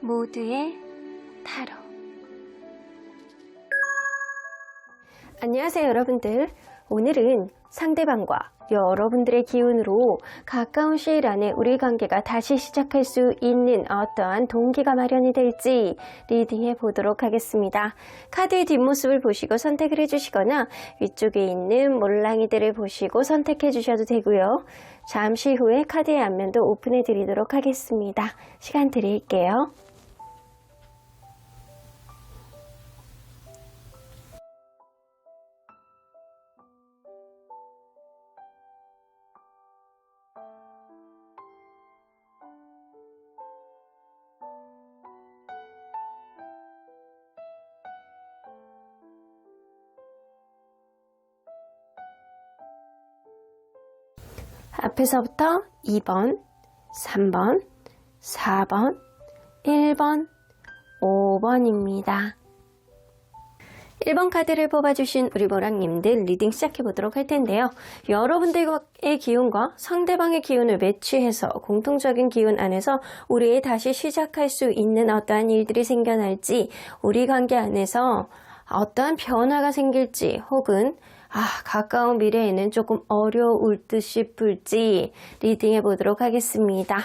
모두의 타로. 안녕하세요 여러분들. 오늘은 상대방과 여러분들의 기운으로 가까운 시일 안에 우리 관계가 다시 시작할 수 있는 어떠한 동기가 마련이 될지 리딩해 보도록 하겠습니다. 카드의 뒷모습을 보시고 선택을 해주시거나 위쪽에 있는 몰랑이들을 보시고 선택해 주셔도 되고요. 잠시 후에 카드의 앞면도 오픈해 드리도록 하겠습니다. 시간 드릴게요. 앞에서부터 2번, 3번, 4번, 1번, 5번입니다. 1번 카드를 뽑아주신 우리 모랑님들 리딩 시작해보도록 할 텐데요. 여러분들의 기운과 상대방의 기운을 매치해서 공통적인 기운 안에서 우리의 다시 시작할 수 있는 어떠한 일들이 생겨날지, 우리 관계 안에서 어떠한 변화가 생길지, 혹은 가까운 미래에는 조금 어려울 듯 싶을지 리딩해 보도록 하겠습니다.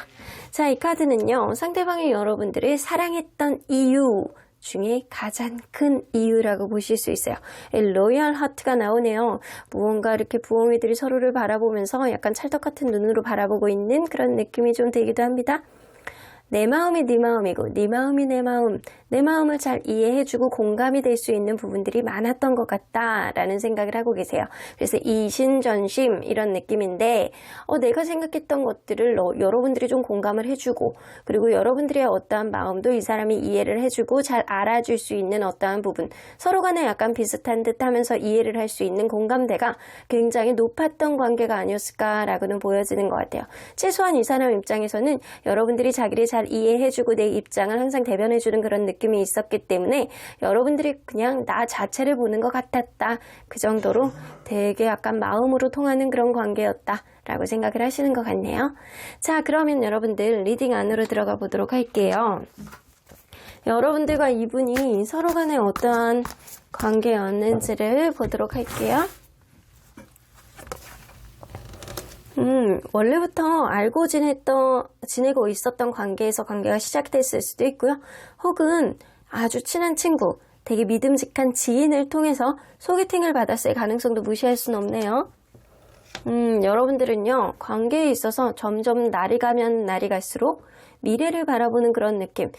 자, 이 카드는요, 상대방이 여러분들을 사랑했던 이유 중에 가장 큰 이유라고 보실 수 있어요. 로얄 하트가 나오네요. 무언가 이렇게 부엉이들이 서로를 바라보면서 약간 찰떡 같은 눈으로 바라보고 있는 그런 느낌이 좀 들기도 합니다. 내 마음이 네 마음이고 네 마음이 내 마음, 내 마음을 잘 이해해주고 공감이 될 수 있는 부분들이 많았던 것 같다라는 생각을 하고 계세요. 그래서 이신전심 이런 느낌인데 내가 생각했던 것들을 여러분들이 좀 공감을 해주고, 그리고 여러분들의 어떠한 마음도 이 사람이 이해를 해주고 잘 알아줄 수 있는 어떠한 부분, 서로 간에 약간 비슷한 듯 하면서 이해를 할 수 있는 공감대가 굉장히 높았던 관계가 아니었을까라고는 보여지는 것 같아요. 최소한 이 사람 입장에서는 여러분들이 자기를 잘 이해해주고 내 입장을 항상 대변해주는 그런 느낌이 있었기 때문에 여러분들이 그냥 나 자체를 보는 것 같았다, 그 정도로 되게 약간 마음으로 통하는 그런 관계였다 라고 생각을 하시는 것 같네요. 자, 그러면 여러분들 리딩 안으로 들어가 보도록 할게요. 여러분들과 이분이 서로 간에 어떠한 관계였는지를 보도록 할게요. 원래부터 알고 지내고 있었던 관계에서 관계가 시작됐을 수도 있고요. 혹은 아주 친한 친구, 되게 믿음직한 지인을 통해서 소개팅을 받았을 가능성도 무시할 수는 없네요. 여러분들은요, 관계에 있어서 점점 날이 가면 날이 갈수록 미래를 바라보는 그런 느낌.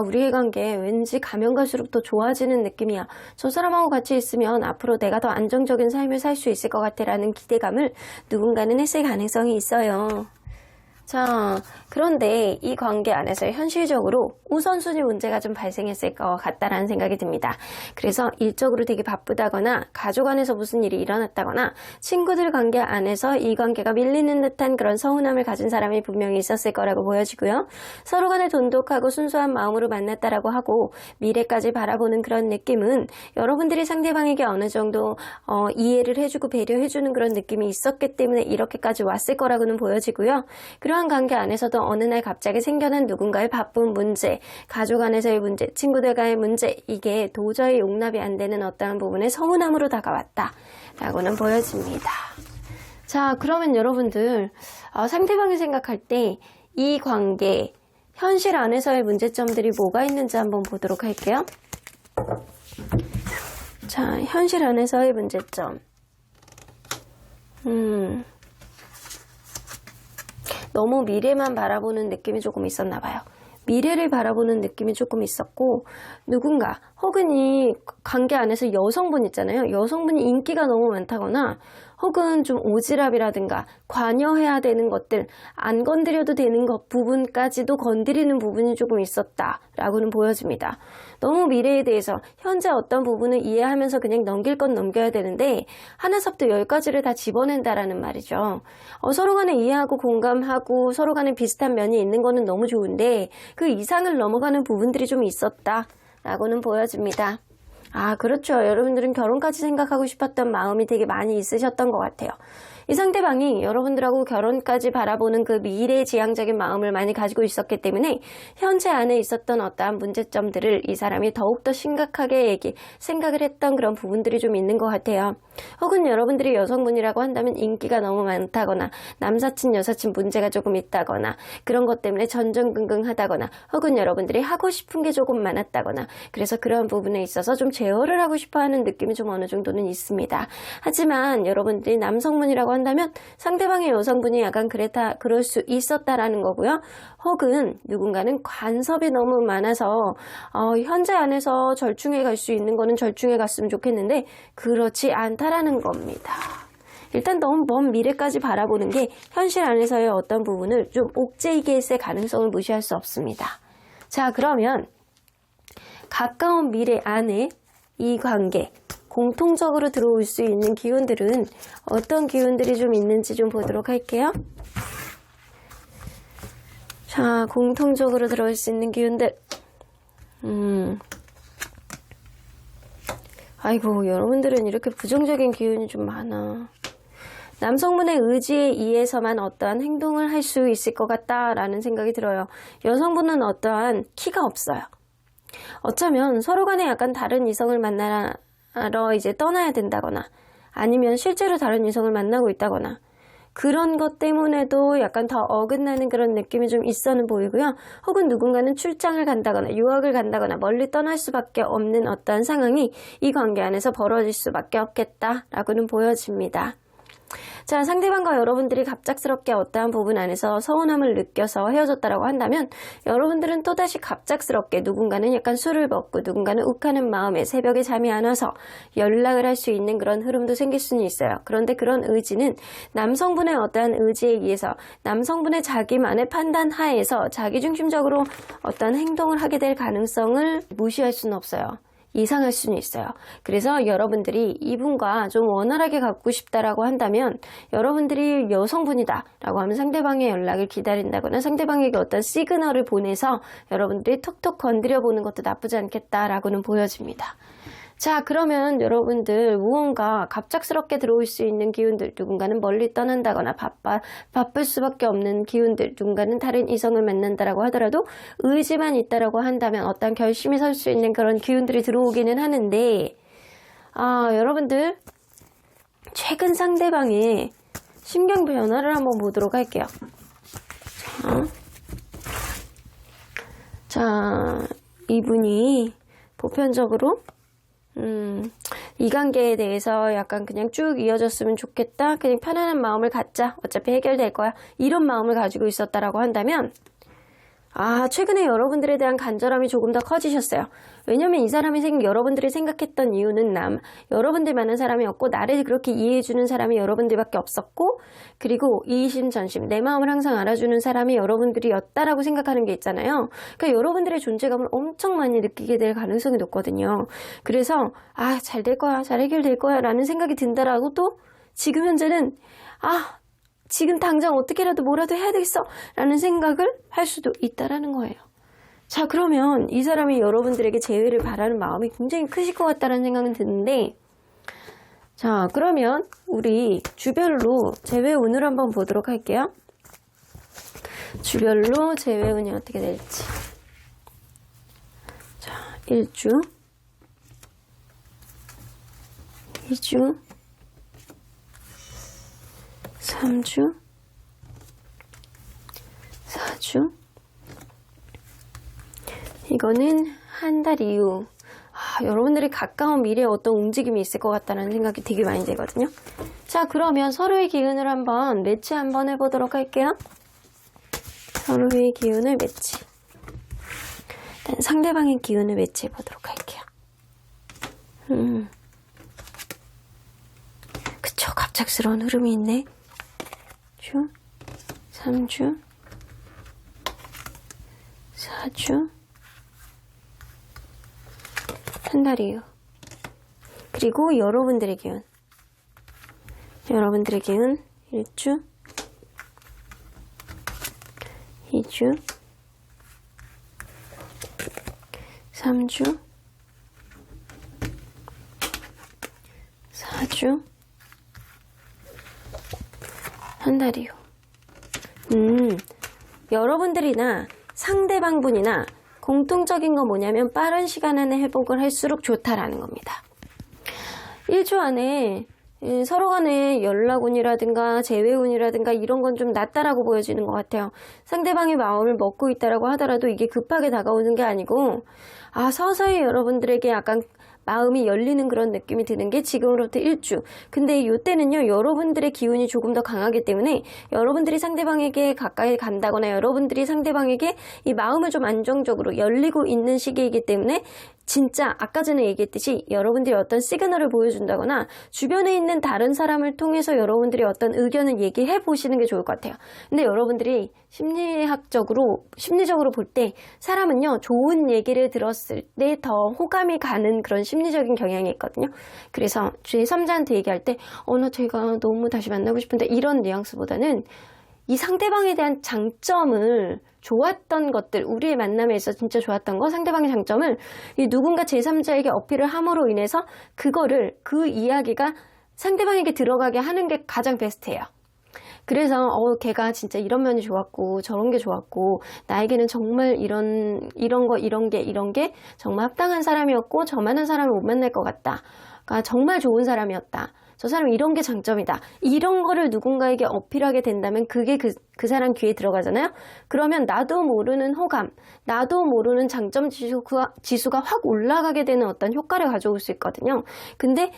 우리의 관계 왠지 가면 갈수록 더 좋아지는 느낌이야. 저 사람하고 같이 있으면 앞으로 내가 더 안정적인 삶을 살 수 있을 것 같아 라는 기대감을 누군가는 했을 가능성이 있어요. 자, 그런데 이 관계 안에서 현실적으로 우선순위 문제가 좀 발생했을 것 같다라는 생각이 듭니다. 그래서 일적으로 되게 바쁘다거나 가족 안에서 무슨 일이 일어났다거나 친구들 관계 안에서 이 관계가 밀리는 듯한 그런 서운함을 가진 사람이 분명히 있었을 거라고 보여지고요. 서로 간에 돈독하고 순수한 마음으로 만났다라고 하고 미래까지 바라보는 그런 느낌은 여러분들이 상대방에게 어느 정도 이해를 해주고 배려해주는 그런 느낌이 있었기 때문에 이렇게까지 왔을 거라고는 보여지고요. 그러한 관계 안에서도 어느 날 갑자기 생겨난 누군가의 바쁜 문제, 가족 안에서의 문제, 친구들과의 문제, 이게 도저히 용납이 안 되는 어떠한 부분에 서운함으로 다가왔다 라고는 보여집니다. 자, 그러면 여러분들 상대방이 생각할 때 이 관계, 현실 안에서의 문제점들이 뭐가 있는지 한번 보도록 할게요. 자, 현실 안에서의 문제점. 너무 미래만 바라보는 느낌이 조금 있었나 봐요. 미래를 바라보는 느낌이 조금 있었고, 누군가 혹은 이 관계 안에서 여성분 있잖아요. 여성분이 인기가 너무 많다거나 혹은 좀 오지랖이라든가 관여해야 되는 것들, 안 건드려도 되는 것 부분까지도 건드리는 부분이 조금 있었다라고는 보여집니다. 너무 미래에 대해서 현재 어떤 부분을 이해하면서 그냥 넘길 건 넘겨야 되는데 하나서부터 10가지를 다 집어낸다라는 말이죠. 서로 간에 이해하고 공감하고 서로 간에 비슷한 면이 있는 거는 너무 좋은데 그 이상을 넘어가는 부분들이 좀 있었다라고는 보여집니다. 그렇죠. 여러분들은 결혼까지 생각하고 싶었던 마음이 되게 많이 있으셨던 것 같아요. 이 상대방이 여러분들하고 결혼까지 바라보는 그 미래지향적인 마음을 많이 가지고 있었기 때문에 현재 안에 있었던 어떠한 문제점들을 이 사람이 더욱더 심각하게 생각을 했던 그런 부분들이 좀 있는 것 같아요. 혹은 여러분들이 여성분이라고 한다면 인기가 너무 많다거나 남사친 여사친 문제가 조금 있다거나 그런 것 때문에 전전긍긍하다거나 혹은 여러분들이 하고 싶은 게 조금 많았다거나 그래서 그런 부분에 있어서 좀 제어를 하고 싶어하는 느낌이 좀 어느 정도는 있습니다. 하지만 여러분들이 남성분이라고 한다면 상대방의 여성분이 약간 그럴 수 있었다라는 거고요. 혹은 누군가는 간섭이 너무 많아서 현재 안에서 절충해 갈 수 있는 거는 절충해 갔으면 좋겠는데 그렇지 않다라는 겁니다. 일단 너무 먼 미래까지 바라보는 게 현실 안에서의 어떤 부분을 좀 옥죄이게 했을 가능성을 무시할 수 없습니다. 자, 그러면 가까운 미래 안에 이 관계 공통적으로 들어올 수 있는 기운들은 어떤 기운들이 좀 있는지 좀 보도록 할게요. 자, 공통적으로 들어올 수 있는 기운들. 아이고, 여러분들은 이렇게 부정적인 기운이 좀 많아. 남성분의 의지에 의해서만 어떠한 행동을 할 수 있을 것 같다라는 생각이 들어요. 여성분은 어떠한 키가 없어요. 어쩌면 서로 간에 약간 다른 이성을 만나러 이제 떠나야 된다거나 아니면 실제로 다른 이성을 만나고 있다거나 그런 것 때문에도 약간 더 어긋나는 그런 느낌이 좀 있어는 보이고요. 혹은 누군가는 출장을 간다거나 유학을 간다거나 멀리 떠날 수밖에 없는 어떠한 상황이 이 관계 안에서 벌어질 수밖에 없겠다라고는 보여집니다. 자, 상대방과 여러분들이 갑작스럽게 어떠한 부분 안에서 서운함을 느껴서 헤어졌다라고 한다면 여러분들은 또다시 갑작스럽게 누군가는 약간 술을 먹고 누군가는 욱하는 마음에 새벽에 잠이 안 와서 연락을 할 수 있는 그런 흐름도 생길 수는 있어요. 그런데 그런 의지는 남성분의 어떠한 의지에 의해서 남성분의 자기만의 판단 하에서 자기중심적으로 어떠한 행동을 하게 될 가능성을 무시할 수는 없어요. 이상할 수는 있어요. 그래서 여러분들이 이분과 좀 원활하게 갖고 싶다라고 한다면 여러분들이 여성분이다 라고 하면 상대방의 연락을 기다린다거나 상대방에게 어떤 시그널을 보내서 여러분들이 톡톡 건드려 보는 것도 나쁘지 않겠다라고는 보여집니다. 자, 그러면 여러분들 무언가 갑작스럽게 들어올 수 있는 기운들, 누군가는 멀리 떠난다거나 바쁠 수밖에 없는 기운들, 누군가는 다른 이성을 만난다라고 하더라도 의지만 있다라고 한다면 어떤 결심이 설 수 있는 그런 기운들이 들어오기는 하는데 여러분들 최근 상대방의 심경 변화를 한번 보도록 할게요. 자, 이분이 보편적으로 이 관계에 대해서 약간 그냥 쭉 이어졌으면 좋겠다. 그냥 편안한 마음을 갖자. 어차피 해결될 거야. 이런 마음을 가지고 있었다라고 한다면 최근에 여러분들에 대한 간절함이 조금 더 커지셨어요. 왜냐면 이 사람이 여러분들이 생각했던 이유는 여러분들만한 사람이 없고 나를 그렇게 이해해주는 사람이 여러분들밖에 없었고 그리고 이심전심 내 마음을 항상 알아주는 사람이 여러분들이었다라고 생각하는 게 있잖아요. 그러니까 여러분들의 존재감을 엄청 많이 느끼게 될 가능성이 높거든요. 그래서 잘 될 거야, 잘 해결될 거야 라는 생각이 든다라고 또 지금 현재는 지금 당장 어떻게라도 뭐라도 해야 되겠어 라는 생각을 할 수도 있다라는 거예요. 자, 그러면 이 사람이 여러분들에게 재회를 바라는 마음이 굉장히 크실 것 같다는 생각은 드는데 자, 그러면 우리 주별로 재회운을 한번 보도록 할게요. 주별로 재회운이 어떻게 될지. 자, 1주 2주 3주 4주 이거는 한 달 이후 여러분들이 가까운 미래에 어떤 움직임이 있을 것 같다는 생각이 되게 많이 되거든요. 자, 그러면 서로의 기운을 한번 매치 한번 해보도록 할게요. 서로의 기운을 매치. 일단 상대방의 기운을 매치해 보도록 할게요. 그쵸, 갑작스러운 흐름이 있네. 2주 3주 4주 한 달 이후 그리고 여러분들의 기운 1주 2주 3주 4주 한 달 이후. 여러분들이나 상대방분이나 공통적인 건 뭐냐면 빠른 시간 안에 회복을 할수록 좋다라는 겁니다. 1주 안에 서로 간의 연락운이라든가 재회운이라든가 이런 건 좀 낫다라고 보여지는 것 같아요. 상대방의 마음을 먹고 있다라고 하더라도 이게 급하게 다가오는 게 아니고 서서히 여러분들에게 약간 마음이 열리는 그런 느낌이 드는 게 지금으로부터 1주. 근데 이때는요, 여러분들의 기운이 조금 더 강하기 때문에 여러분들이 상대방에게 가까이 간다거나 여러분들이 상대방에게 이 마음을 좀 안정적으로 열리고 있는 시기이기 때문에 진짜 아까 전에 얘기했듯이 여러분들이 어떤 시그널을 보여준다거나 주변에 있는 다른 사람을 통해서 여러분들이 어떤 의견을 얘기해 보시는 게 좋을 것 같아요. 근데 여러분들이 심리적으로 볼 때 사람은요, 좋은 얘기를 들었을 때 더 호감이 가는 그런 심리적인 경향이 있거든요. 그래서 제3자한테 얘기할 때 나 제가 너무 다시 만나고 싶은데 이런 뉘앙스보다는 이 상대방에 대한 장점을 좋았던 것들, 우리의 만남에 있어 진짜 좋았던 거, 상대방의 장점을 이 누군가 제3자에게 어필을 함으로 인해서 그 이야기가 상대방에게 들어가게 하는 게 가장 베스트예요. 그래서 걔가 진짜 이런 면이 좋았고 저런 게 좋았고 나에게는 정말 이런 게 정말 합당한 사람이었고 저만한 사람을 못 만날 것 같다. 그러니까 정말 좋은 사람이었다. 저 사람 이런 게 장점이다. 이런 거를 누군가에게 어필하게 된다면 그게 그 사람 귀에 들어가잖아요. 그러면 나도 모르는 호감, 나도 모르는 장점 지수가 확 올라가게 되는 어떤 효과를 가져올 수 있거든요. 근데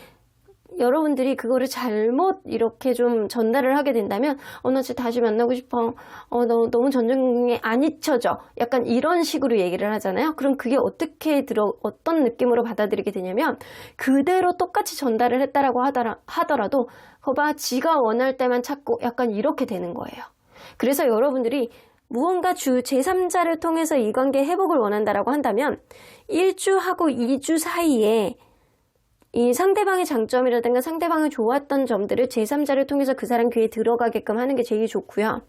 여러분들이 그거를 잘못 이렇게 좀 전달을 하게 된다면 나 진짜 다시 만나고 싶어. 너 너무 전쟁에 안 잊혀져. 약간 이런 식으로 얘기를 하잖아요. 그럼 그게 어떤 느낌으로 받아들이게 되냐면 그대로 똑같이 전달을 했다라고 하더라도 거봐 지가 원할 때만 찾고 약간 이렇게 되는 거예요. 그래서 여러분들이 무언가 제3자를 통해서 이 관계 회복을 원한다라고 한다면 1주하고 2주 사이에 이 상대방의 장점이라든가 상대방이 좋았던 점들을 제3자를 통해서 그 사람 귀에 들어가게끔 하는 게 제일 좋고요.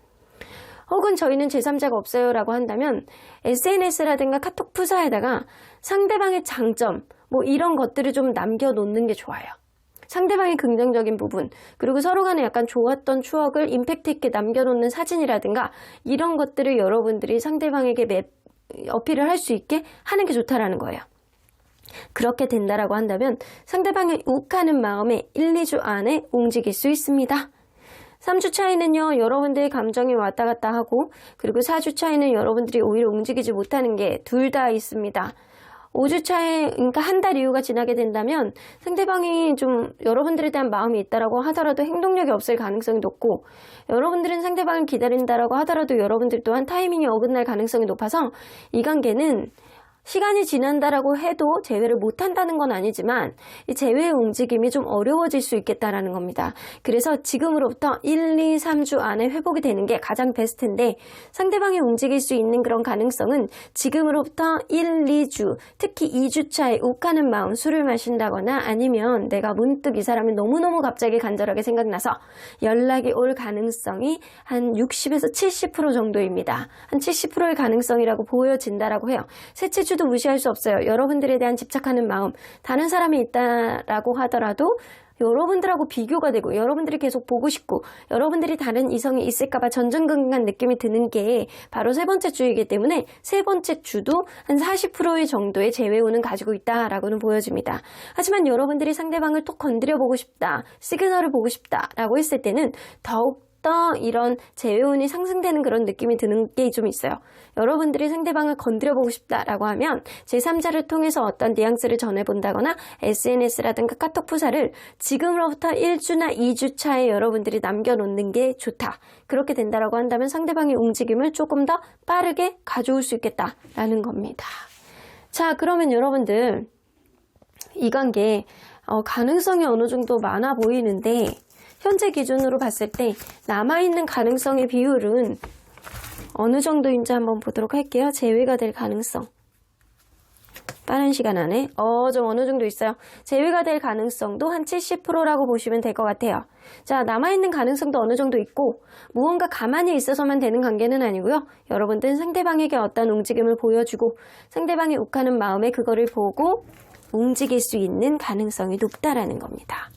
혹은 저희는 제3자가 없어요 라고 한다면 SNS라든가 카톡 프사에다가 상대방의 장점 이런 것들을 좀 남겨놓는 게 좋아요. 상대방의 긍정적인 부분, 그리고 서로 간에 약간 좋았던 추억을 임팩트 있게 남겨놓는 사진이라든가 이런 것들을 여러분들이 상대방에게 어필을 할 수 있게 하는 게 좋다라는 거예요. 그렇게 된다라고 한다면 상대방의 욱하는 마음에 1, 2주 안에 움직일 수 있습니다. 3주 차이는요, 여러분들의 감정이 왔다 갔다 하고, 그리고 4주 차이는 여러분들이 오히려 움직이지 못하는 게 둘 다 있습니다. 5주 차에, 그러니까 한 달 이후가 지나게 된다면 상대방이 좀 여러분들에 대한 마음이 있다라고 하더라도 행동력이 없을 가능성이 높고, 여러분들은 상대방을 기다린다라고 하더라도 여러분들 또한 타이밍이 어긋날 가능성이 높아서 이 관계는 시간이 지난다라고 해도 재회를 못한다는 건 아니지만 이 재회의 움직임이 좀 어려워질 수 있겠다라는 겁니다. 그래서 지금으로부터 1, 2, 3주 안에 회복이 되는 게 가장 베스트인데 상대방이 움직일 수 있는 그런 가능성은 지금으로부터 1, 2주, 특히 2주 차에 욱하는 마음, 술을 마신다거나 아니면 내가 문득 이 사람이 너무너무 갑자기 간절하게 생각나서 연락이 올 가능성이 한 60에서 70% 정도입니다. 한 70%의 가능성이라고 보여진다라고 해요. 셋째 주 무시할 수 없어요. 여러분들에 대한 집착하는 마음, 다른 사람이 있다라고 하더라도 여러분들하고 비교가 되고 여러분들이 계속 보고 싶고 여러분들이 다른 이성이 있을까봐 전전긍긍한 느낌이 드는 게 바로 세 번째 주이기 때문에 세 번째 주도 한 40% 정도의 재회운은 가지고 있다라고는 보여집니다. 하지만 여러분들이 상대방을 또 건드려보고 싶다, 시그널을 보고 싶다라고 했을 때는 더욱 이런 재회운이 상승되는 그런 느낌이 드는 게 좀 있어요. 여러분들이 상대방을 건드려보고 싶다라고 하면 제3자를 통해서 어떤 뉘앙스를 전해본다거나 SNS라든가 카톡 프사를 지금으로부터 1주나 2주 차에 여러분들이 남겨놓는 게 좋다. 그렇게 된다라고 한다면 상대방의 움직임을 조금 더 빠르게 가져올 수 있겠다라는 겁니다. 자, 그러면 여러분들 이 관계 가능성이 어느 정도 많아 보이는데 현재 기준으로 봤을 때 남아있는 가능성의 비율은 어느 정도인지 한번 보도록 할게요. 재회가 될 가능성. 빠른 시간 안에 좀 어느 정도 있어요. 재회가 될 가능성도 한 70%라고 보시면 될 것 같아요. 자, 남아있는 가능성도 어느 정도 있고 무언가 가만히 있어서만 되는 관계는 아니고요. 여러분들은 상대방에게 어떤 움직임을 보여주고 상대방이 욱하는 마음에 그거를 보고 움직일 수 있는 가능성이 높다라는 겁니다.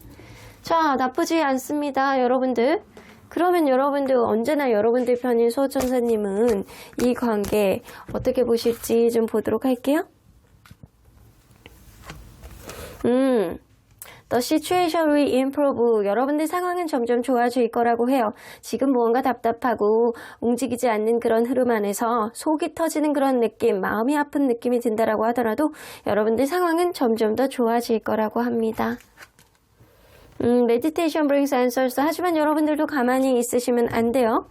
자, 나쁘지 않습니다. 여러분들 그러면 여러분들 언제나 여러분들 편인 수호천사님은 이 관계 어떻게 보실지 좀 보도록 할게요. The situation will improve. 여러분들 상황은 점점 좋아질 거라고 해요. 지금 무언가 답답하고 움직이지 않는 그런 흐름 안에서 속이 터지는 그런 느낌, 마음이 아픈 느낌이 든다라고 하더라도 여러분들 상황은 점점 더 좋아질 거라고 합니다. Meditation brings answers. 하지만 여러분들도 가만히 있으시면 안 돼요.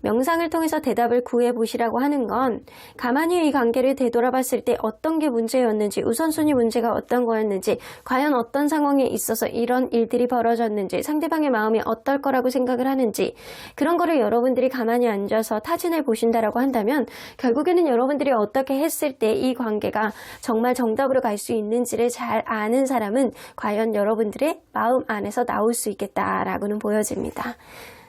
명상을 통해서 대답을 구해보시라고 하는 건 가만히 이 관계를 되돌아봤을 때 어떤 게 문제였는지, 우선순위 문제가 어떤 거였는지, 과연 어떤 상황에 있어서 이런 일들이 벌어졌는지, 상대방의 마음이 어떨 거라고 생각을 하는지, 그런 거를 여러분들이 가만히 앉아서 타진해 보신다라고 한다면 결국에는 여러분들이 어떻게 했을 때 이 관계가 정말 정답으로 갈 수 있는지를 잘 아는 사람은 과연 여러분들의 마음 안에서 나올 수 있겠다라고는 보여집니다.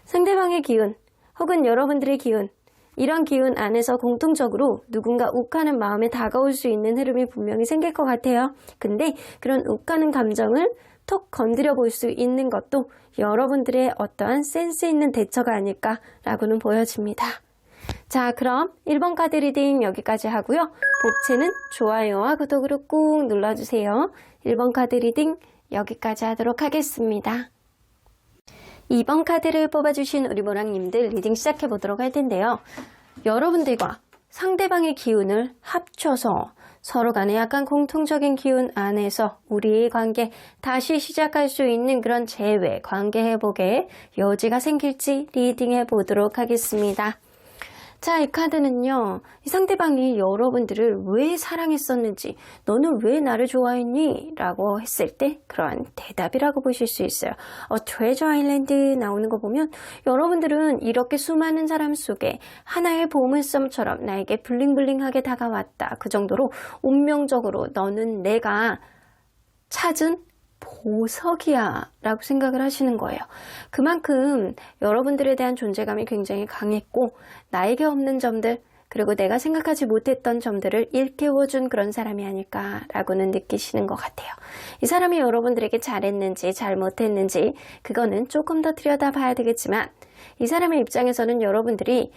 상대방의 기운 혹은 여러분들의 기운, 이런 기운 안에서 공통적으로 누군가 욱하는 마음에 다가올 수 있는 흐름이 분명히 생길 것 같아요. 근데 그런 욱하는 감정을 톡 건드려 볼 수 있는 것도 여러분들의 어떠한 센스 있는 대처가 아닐까라고는 보여집니다. 자, 그럼 1번 카드 리딩 여기까지 하고요. 복채는 좋아요와 구독으로 꾹 눌러주세요. 1번 카드 리딩 여기까지 하도록 하겠습니다. 2번 카드를 뽑아주신 우리 모랑님들 리딩 시작해보도록 할 텐데요. 여러분들과 상대방의 기운을 합쳐서 서로 간에 약간 공통적인 기운 안에서 우리의 관계 다시 시작할 수 있는 그런 재회, 관계 회복의 여지가 생길지 리딩해보도록 하겠습니다. 자, 이 카드는요, 이 상대방이 여러분들을 왜 사랑했었는지, 너는 왜 나를 좋아했니? 라고 했을 때 그러한 대답이라고 보실 수 있어요. 트레저 아일랜드 나오는 거 보면 여러분들은 이렇게 수많은 사람 속에 하나의 보물섬처럼 나에게 블링블링하게 다가왔다. 그 정도로 운명적으로 너는 내가 찾은 보석이야 라고 생각을 하시는 거예요. 그만큼 여러분들에 대한 존재감이 굉장히 강했고 나에게 없는 점들 그리고 내가 생각하지 못했던 점들을 일깨워준 그런 사람이 아닐까라고는 느끼시는 것 같아요. 이 사람이 여러분들에게 잘했는지 잘못했는지 그거는 조금 더 들여다봐야 되겠지만 이 사람의 입장에서는 여러분들이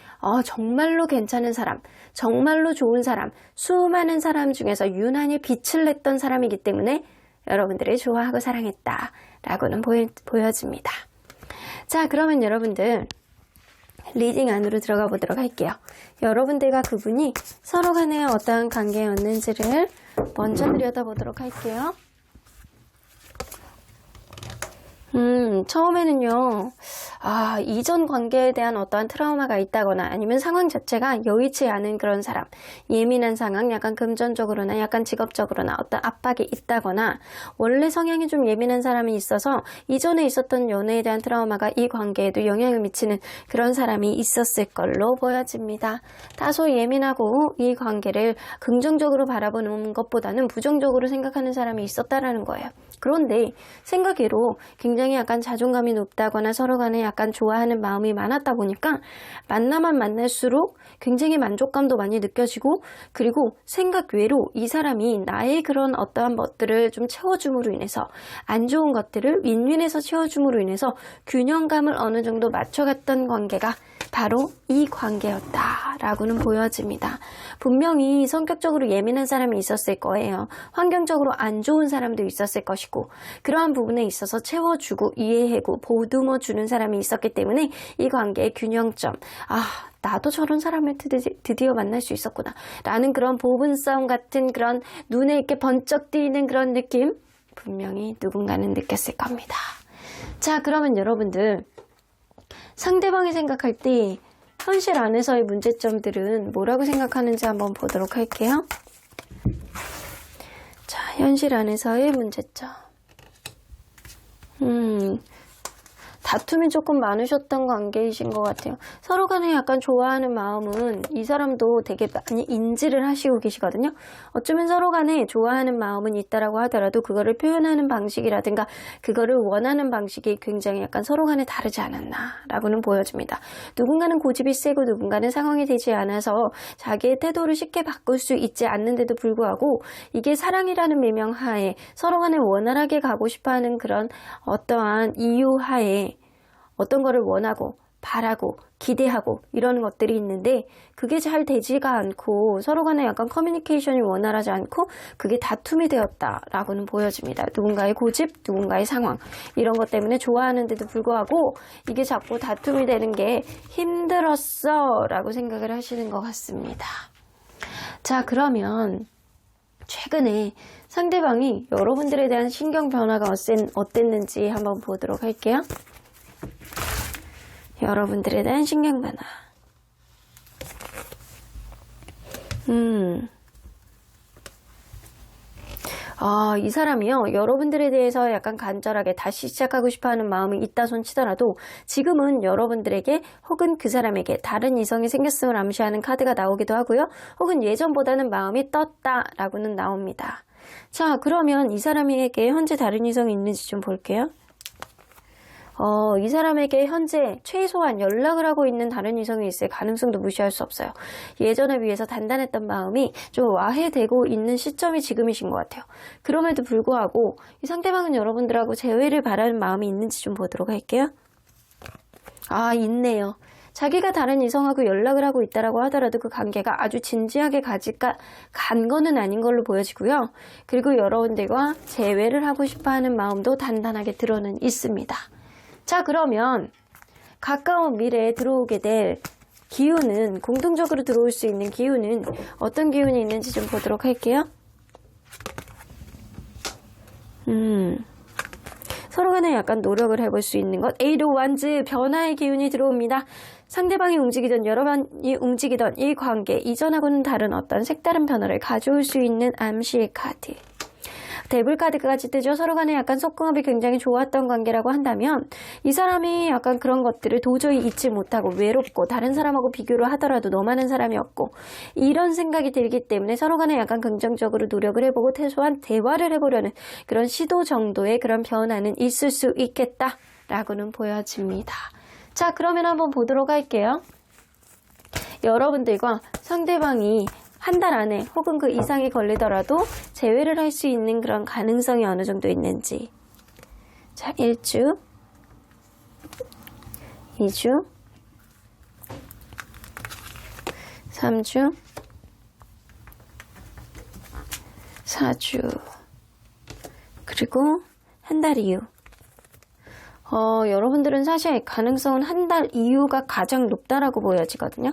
정말로 괜찮은 사람, 정말로 좋은 사람, 수많은 사람 중에서 유난히 빛을 냈던 사람이기 때문에 여러분들을 좋아하고 사랑했다라고는 보여집니다. 자, 그러면 여러분들 리딩 안으로 들어가 보도록 할게요. 여러분들과 그분이 서로 간에 어떠한 관계였는지를 먼저 들여다보도록 할게요. 처음에는요, 이전 관계에 대한 어떠한 트라우마가 있다거나 아니면 상황 자체가 여의치 않은 그런 사람, 예민한 상황, 약간 금전적으로나 약간 직업적으로나 어떤 압박이 있다거나 원래 성향이 좀 예민한 사람이 있어서 이전에 있었던 연애에 대한 트라우마가 이 관계에도 영향을 미치는 그런 사람이 있었을 걸로 보여집니다. 다소 예민하고 이 관계를 긍정적으로 바라보는 것보다는 부정적으로 생각하는 사람이 있었다라는 거예요. 그런데 생각외로 굉장히 약간 자존감이 높다거나 서로 간에 약간 좋아하는 마음이 많았다 보니까 만나만 만날수록 굉장히 만족감도 많이 느껴지고 그리고 생각 외로 이 사람이 나의 그런 어떠한 것들을 좀 채워줌으로 인해서 안 좋은 것들을 윈윈해서 채워줌으로 인해서 균형감을 어느 정도 맞춰갔던 관계가 바로 이 관계였다라고는 보여집니다. 분명히 성격적으로 예민한 사람이 있었을 거예요. 환경적으로 안 좋은 사람도 있었을 것이고 그러한 부분에 있어서 채워주고 이해하고 보듬어주는 사람이 있었기 때문에 이 관계의 균형점, 나도 저런 사람을 드디어 만날 수 있었구나 라는 그런 보분싸움 같은 그런 눈에 이렇게 번쩍 띄는 그런 느낌 분명히 누군가는 느꼈을 겁니다. 자, 그러면 여러분들 상대방이 생각할 때 현실 안에서의 문제점들은 뭐라고 생각하는지 한번 보도록 할게요. 자, 현실 안에서의 문제점. 다툼이 조금 많으셨던 관계이신 것 같아요. 서로 간에 약간 좋아하는 마음은 이 사람도 되게 많이 인지를 하시고 계시거든요. 어쩌면 서로 간에 좋아하는 마음은 있다라고 하더라도 그거를 표현하는 방식이라든가 그거를 원하는 방식이 굉장히 약간 서로 간에 다르지 않았나라고는 보여집니다. 누군가는 고집이 세고 누군가는 상황이 되지 않아서 자기의 태도를 쉽게 바꿀 수 있지 않는데도 불구하고 이게 사랑이라는 매명 하에 서로 간에 원활하게 가고 싶어하는 그런 어떠한 이유 하에 어떤 거를 원하고 바라고 기대하고 이런 것들이 있는데 그게 잘 되지가 않고 서로 간에 약간 커뮤니케이션이 원활하지 않고 그게 다툼이 되었다라고는 보여집니다. 누군가의 고집, 누군가의 상황 이런 것 때문에 좋아하는데도 불구하고 이게 자꾸 다툼이 되는 게 힘들었어 라고 생각을 하시는 것 같습니다. 자, 그러면 최근에 상대방이 여러분들에 대한 신경 변화가 어땠는지 한번 보도록 할게요. 여러분들에 대한 신경 변화. 이 사람이요, 여러분들에 대해서 약간 간절하게 다시 시작하고 싶어 하는 마음이 있다 손 치더라도 지금은 여러분들에게 혹은 그 사람에게 다른 이성이 생겼음을 암시하는 카드가 나오기도 하고요. 혹은 예전보다는 마음이 떴다라고는 나옵니다. 자, 그러면 이 사람에게 현재 다른 이성이 있는지 좀 볼게요. 이 사람에게 현재 최소한 연락을 하고 있는 다른 이성이 있을 가능성도 무시할 수 없어요. 예전에 비해서 단단했던 마음이 좀 와해되고 있는 시점이 지금이신 것 같아요. 그럼에도 불구하고 이 상대방은 여러분들하고 재회를 바라는 마음이 있는지 좀 보도록 할게요. 있네요. 자기가 다른 이성하고 연락을 하고 있다라고 하더라도 그 관계가 아주 진지하게 간 거는 아닌 걸로 보여지고요. 그리고 여러분들과 재회를 하고 싶어하는 마음도 단단하게 들어는 있습니다. 자, 그러면 가까운 미래에 들어오게 될 기운은, 공통적으로 들어올 수 있는 기운은 어떤 기운이 있는지 좀 보도록 할게요. 서로 간에 약간 노력을 해볼 수 있는 것. 에이드 완즈, 변화의 기운이 들어옵니다. 상대방이 움직이든 여러분이 움직이든 이 관계 이전하고는 다른 어떤 색다른 변화를 가져올 수 있는 암시의 카드. 데블 카드까지 뜨죠. 서로 간에 약간 속궁합이 굉장히 좋았던 관계라고 한다면 이 사람이 약간 그런 것들을 도저히 잊지 못하고 외롭고 다른 사람하고 비교를 하더라도 너만한 사람이 없고 이런 생각이 들기 때문에 서로 간에 약간 긍정적으로 노력을 해보고 최소한 대화를 해보려는 그런 시도 정도의 그런 변화는 있을 수 있겠다라고는 보여집니다. 자, 그러면 한번 보도록 할게요. 여러분들과 상대방이 한 달 안에 혹은 그 이상이 걸리더라도 재회를 할 수 있는 그런 가능성이 어느 정도 있는지. 자, 1주, 2주, 3주, 4주, 그리고 한 달 이후. 여러분들은 사실 가능성은 한 달 이후가 가장 높다라고 보여지거든요.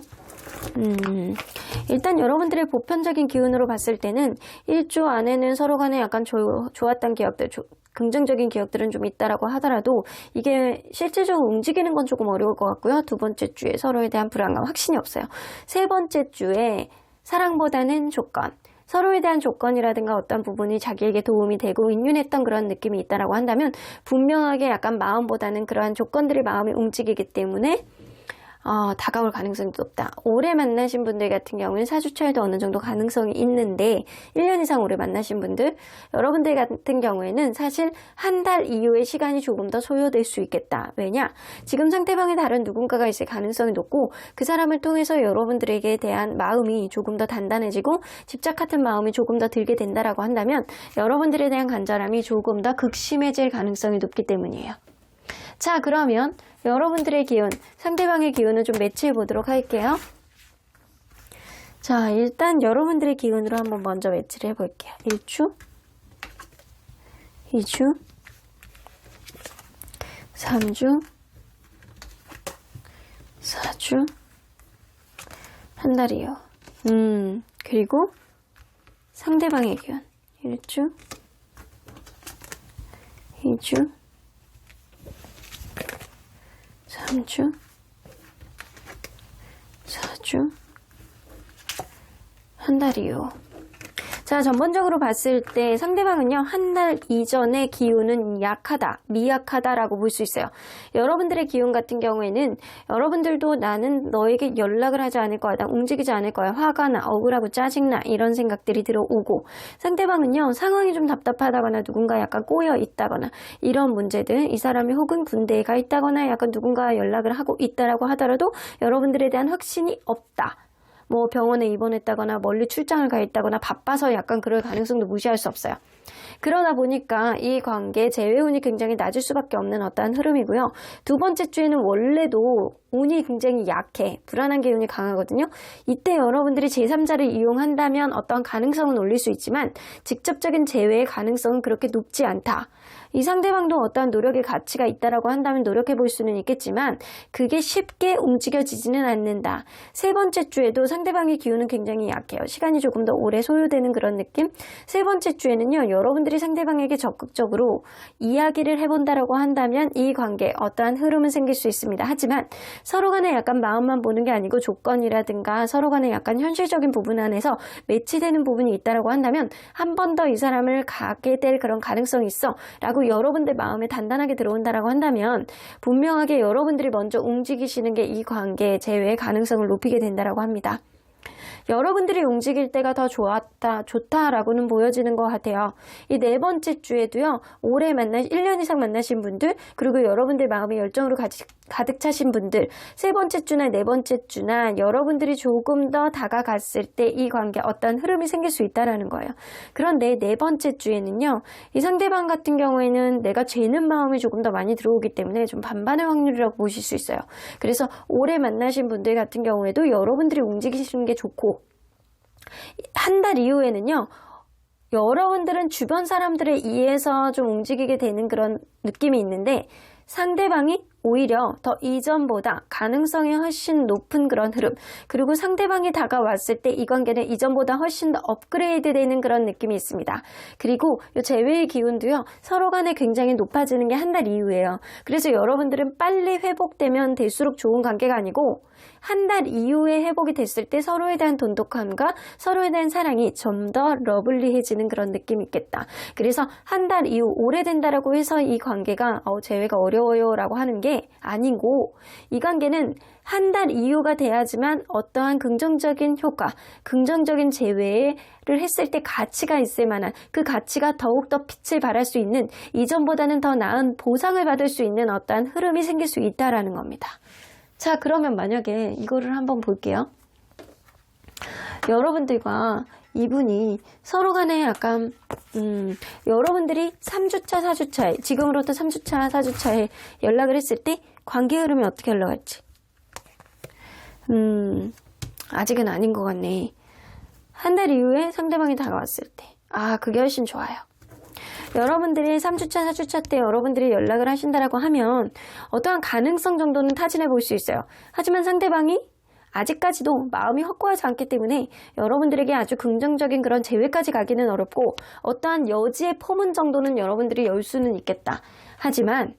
일단 여러분들의 보편적인 기운으로 봤을 때는 1주 안에는 서로 간에 약간 좋았던 기억들, 긍정적인 기억들은 좀 있다라고 하더라도 이게 실질적으로 움직이는 건 조금 어려울 것 같고요. 두 번째 주에 서로에 대한 불안감, 확신이 없어요. 세 번째 주에 사랑보다는 조건, 서로에 대한 조건이라든가 어떤 부분이 자기에게 도움이 되고 인연했던 그런 느낌이 있다라고 한다면 분명하게 약간 마음보다는 그러한 조건들이 마음이 움직이기 때문에 다가올 가능성이 높다. 오래 만나신 분들 같은 경우는 4주 차에도 어느 정도 가능성이 있는데 1년 이상 오래 만나신 분들, 여러분들 같은 경우에는 사실 한 달 이후의 시간이 조금 더 소요될 수 있겠다. 왜냐? 지금 상대방에 다른 누군가가 있을 가능성이 높고 그 사람을 통해서 여러분들에게 대한 마음이 조금 더 단단해지고 집착 같은 마음이 조금 더 들게 된다라고 한다면 여러분들에 대한 간절함이 조금 더 극심해질 가능성이 높기 때문이에요. 자, 그러면 여러분들의 기운, 상대방의 기운을 좀 매치해 보도록 할게요. 자, 일단 여러분들의 기운으로 한번 먼저 매치를 해볼게요. 1주, 2주, 3주, 4주, 한 달이요. 그리고 상대방의 기운. 1주, 2주, 3주, 4주, 한 달이요. 자, 전반적으로 봤을 때 상대방은요, 한 달 이전의 기운은 약하다, 미약하다라고 볼 수 있어요. 여러분들의 기운 같은 경우에는 여러분들도 나는 너에게 연락을 하지 않을 거야, 나 움직이지 않을 거야, 화가 나, 억울하고 짜증나 이런 생각들이 들어오고, 상대방은요, 상황이 좀 답답하다거나 누군가 약간 꼬여 있다거나 이런 문제들, 이 사람이 혹은 군대에 가 있다거나 약간 누군가와 연락을 하고 있다라고 하더라도 여러분들에 대한 확신이 없다. 뭐 병원에 입원했다거나 멀리 출장을 가 있다거나 바빠서 약간 그럴 가능성도 무시할 수 없어요. 그러다 보니까 이 관계 재회운이 굉장히 낮을 수밖에 없는 어떠한 흐름이고요. 두 번째 주에는 원래도 운이 굉장히 약해, 불안한 기운이 강하거든요. 이때 여러분들이 제3자를 이용한다면 어떠한 가능성은 올릴 수 있지만 직접적인 재회의 가능성은 그렇게 높지 않다. 이 상대방도 어떠한 노력의 가치가 있다라고 한다면 노력해 볼 수는 있겠지만 그게 쉽게 움직여지지는 않는다. 세 번째 주에도 상대방의 기운은 굉장히 약해요. 시간이 조금 더 오래 소요되는 그런 느낌. 세 번째 주에는요, 여러분들이 상대방에게 적극적으로 이야기를 해본다라고 한다면 이 관계에 어떠한 흐름은 생길 수 있습니다. 하지만 서로 간에 약간 마음만 보는 게 아니고 조건이라든가 서로 간에 약간 현실적인 부분 안에서 매치되는 부분이 있다라고 한다면 한 번 더 이 사람을 가게 될 그런 가능성이 있어 라고 여러분들 마음에 단단하게 들어온다라고 한다면 분명하게 여러분들이 먼저 움직이시는 게 이 관계의 재회의 가능성을 높이게 된다라고 합니다. 여러분들이 움직일 때가 더 좋다라고는 보여지는 것 같아요. 이 네 번째 주에도요, 올해 1년 이상 만나신 분들, 그리고 여러분들 마음의 열정으로 가득 차신 분들, 세 번째 주나 네 번째 주나 여러분들이 조금 더 다가갔을 때 이 관계에 어떤 흐름이 생길 수 있다는 거예요. 그런데 네 번째 주에는요, 이 상대방 같은 경우에는 내가 죄는 마음이 조금 더 많이 들어오기 때문에 좀 반반의 확률이라고 보실 수 있어요. 그래서 올해 만나신 분들 같은 경우에도 여러분들이 움직이시는 게 좋고, 한 달 이후에는요, 여러분들은 주변 사람들에 의해서 좀 움직이게 되는 그런 느낌이 있는데 상대방이 오히려 더 이전보다 가능성이 훨씬 높은 그런 흐름, 그리고 상대방이 다가왔을 때 이 관계는 이전보다 훨씬 더 업그레이드 되는 그런 느낌이 있습니다. 그리고 이 재회의 기운도요, 서로 간에 굉장히 높아지는 게 한 달 이후예요. 그래서 여러분들은 빨리 회복되면 될수록 좋은 관계가 아니고 한 달 이후에 회복이 됐을 때 서로에 대한 돈독함과 서로에 대한 사랑이 좀 더 러블리해지는 그런 느낌이 있겠다. 그래서 한 달 이후 오래된다라고 해서 이 관계가 재회가 어려워요 라고 하는 게 아니고, 이 관계는 한 달 이후가 돼야지만 어떠한 긍정적인 효과, 긍정적인 재회를 했을 때 가치가 있을 만한, 그 가치가 더욱더 빛을 발할 수 있는, 이전보다는 더 나은 보상을 받을 수 있는 어떠한 흐름이 생길 수 있다라는 겁니다. 자, 그러면 만약에 이거를 한번 볼게요. 여러분들과 이분이 서로 간에 약간 여러분들이 3주차, 4주차에, 지금으로부터 3주차, 4주차에 연락을 했을 때 관계 흐름이 어떻게 흘러갈지. 아직은 아닌 것 같네. 한 달 이후에 상대방이 다가왔을 때. 그게 훨씬 좋아요. 여러분들이 3주차, 4주차 때 여러분들이 연락을 하신다라고 하면 어떠한 가능성 정도는 타진해 볼 수 있어요. 하지만 상대방이 아직까지도 마음이 확고하지 않기 때문에 여러분들에게 아주 긍정적인 그런 재회까지 가기는 어렵고 어떠한 여지의 포문 정도는 여러분들이 열 수는 있겠다. 하지만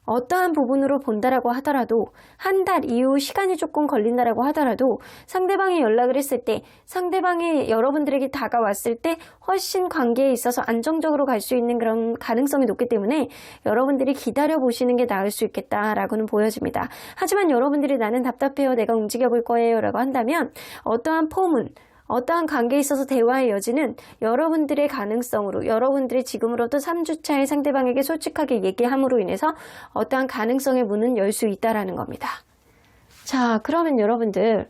어떠한 부분으로 본다라고 하더라도 한 달 이후 시간이 조금 걸린다라고 하더라도 상대방이 연락을 했을 때, 상대방이 여러분들에게 다가왔을 때 훨씬 관계에 있어서 안정적으로 갈 수 있는 그런 가능성이 높기 때문에 여러분들이 기다려보시는 게 나을 수 있겠다라고는 보여집니다. 하지만 여러분들이 나는 답답해요, 내가 움직여 볼 거예요 라고 한다면 어떠한 포문, 어떠한 관계에 있어서 대화의 여지는 여러분들의 가능성으로, 여러분들이 지금으로부터 3주차에 상대방에게 솔직하게 얘기함으로 인해서 어떠한 가능성의 문은 열 수 있다라는 겁니다. 자, 그러면 여러분들,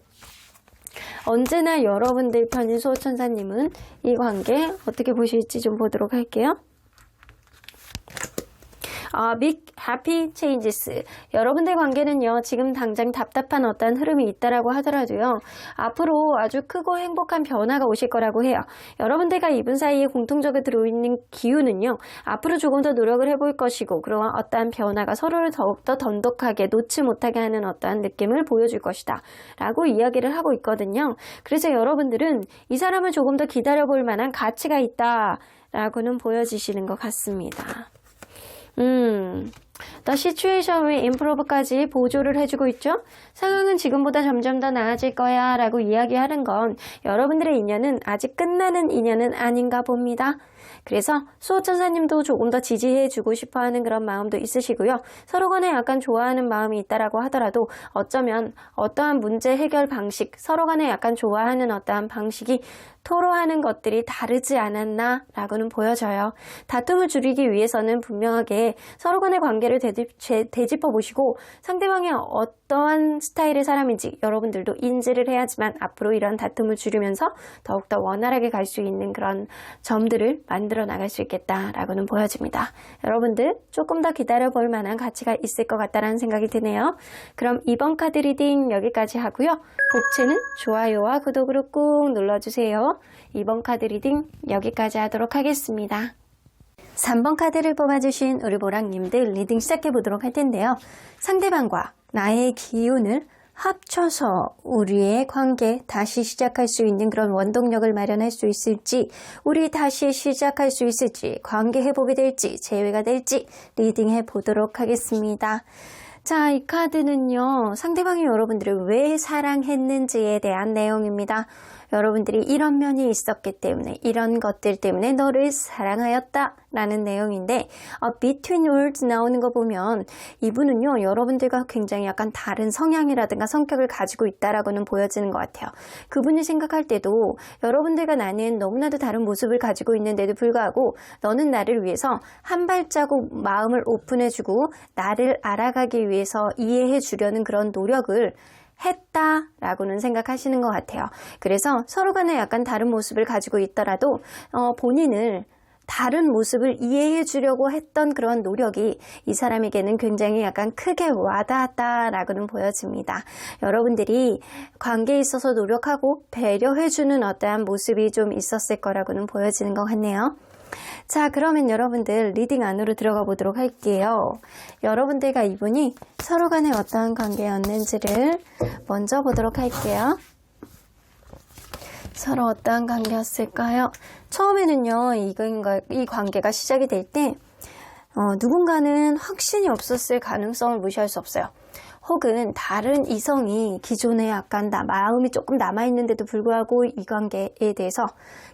언제나 여러분들 편인 수호천사님은 이 관계 어떻게 보실지 좀 보도록 할게요. Big Happy Changes. 여러분들 관계는요, 지금 당장 답답한 어떤 흐름이 있다라고 하더라도요, 앞으로 아주 크고 행복한 변화가 오실 거라고 해요. 여러분들과 이분 사이에 공통적으로 들어있는 기운은요, 앞으로 조금 더 노력을 해볼 것이고, 그러한 어떠한 변화가 서로를 더욱더 돈독하게 놓지 못하게 하는 어떠한 느낌을 보여줄 것이다 라고 이야기를 하고 있거든요. 그래서 여러분들은 이 사람을 조금 더 기다려볼 만한 가치가 있다 라고는 보여지시는 것 같습니다. The situation will improve까지 보조를 해주고 있죠. 상황은 지금보다 점점 더 나아질 거야 라고 이야기하는 건 여러분들의 인연은 아직 끝나는 인연은 아닌가 봅니다. 그래서 수호천사님도 조금 더 지지해주고 싶어하는 그런 마음도 있으시고요. 서로 간에 약간 좋아하는 마음이 있다라고 하더라도 어쩌면 어떠한 문제 해결 방식, 서로 간에 약간 좋아하는 어떠한 방식이 토로하는 것들이 다르지 않았나 라고는 보여져요. 다툼을 줄이기 위해서는 분명하게 서로 간의 관계를 되짚어 보시고 상대방이 어떠한 스타일의 사람인지 여러분들도 인지를 해야지만 앞으로 이런 다툼을 줄이면서 더욱더 원활하게 갈 수 있는 그런 점들을 만들어 나갈 수 있겠다라고는 보여집니다. 여러분들 조금 더 기다려 볼 만한 가치가 있을 것 같다는 생각이 드네요. 그럼 이번 카드 리딩 여기까지 하고요. 복채는 좋아요와 구독으로 꾹 눌러주세요. 이번 카드 리딩 여기까지 하도록 하겠습니다. 3번 카드를 뽑아주신 우리 보랑님들 리딩 시작해 보도록 할 텐데요. 상대방과 나의 기운을 합쳐서 우리의 관계 다시 시작할 수 있는 그런 원동력을 마련할 수 있을지, 우리 다시 시작할 수 있을지, 관계 회복이 될지 재회가 될지 리딩해 보도록 하겠습니다. 자, 이 카드는요, 상대방이 여러분들을 왜 사랑했는지에 대한 내용입니다. 여러분들이 이런 면이 있었기 때문에, 이런 것들 때문에 너를 사랑하였다 라는 내용인데, between words 나오는 거 보면 이분은요, 여러분들과 굉장히 약간 다른 성향이라든가 성격을 가지고 있다라고는 보여지는 것 같아요. 그분이 생각할 때도 여러분들과 나는 너무나도 다른 모습을 가지고 있는데도 불구하고 너는 나를 위해서 한 발자국 마음을 오픈해주고 나를 알아가기 위해서 이해해 주려는 그런 노력을 했다라고는 생각하시는 것 같아요. 그래서 서로 간에 약간 다른 모습을 가지고 있더라도 본인을 다른 모습을 이해해 주려고 했던 그런 노력이 이 사람에게는 굉장히 약간 크게 와닿았다라고는 보여집니다. 여러분들이 관계에 있어서 노력하고 배려해 주는 어떠한 모습이 좀 있었을 거라고는 보여지는 것 같네요. 자, 그러면 여러분들 리딩 안으로 들어가 보도록 할게요. 여러분들과 이분이 서로 간에 어떠한 관계였는지를 먼저 보도록 할게요. 서로 어떠한 관계였을까요? 처음에는요, 이 관계가 시작이 될 때 누군가는 확신이 없었을 가능성을 무시할 수 없어요. 혹은 다른 이성이 기존에 약간 마음이 조금 남아있는데도 불구하고 이 관계에 대해서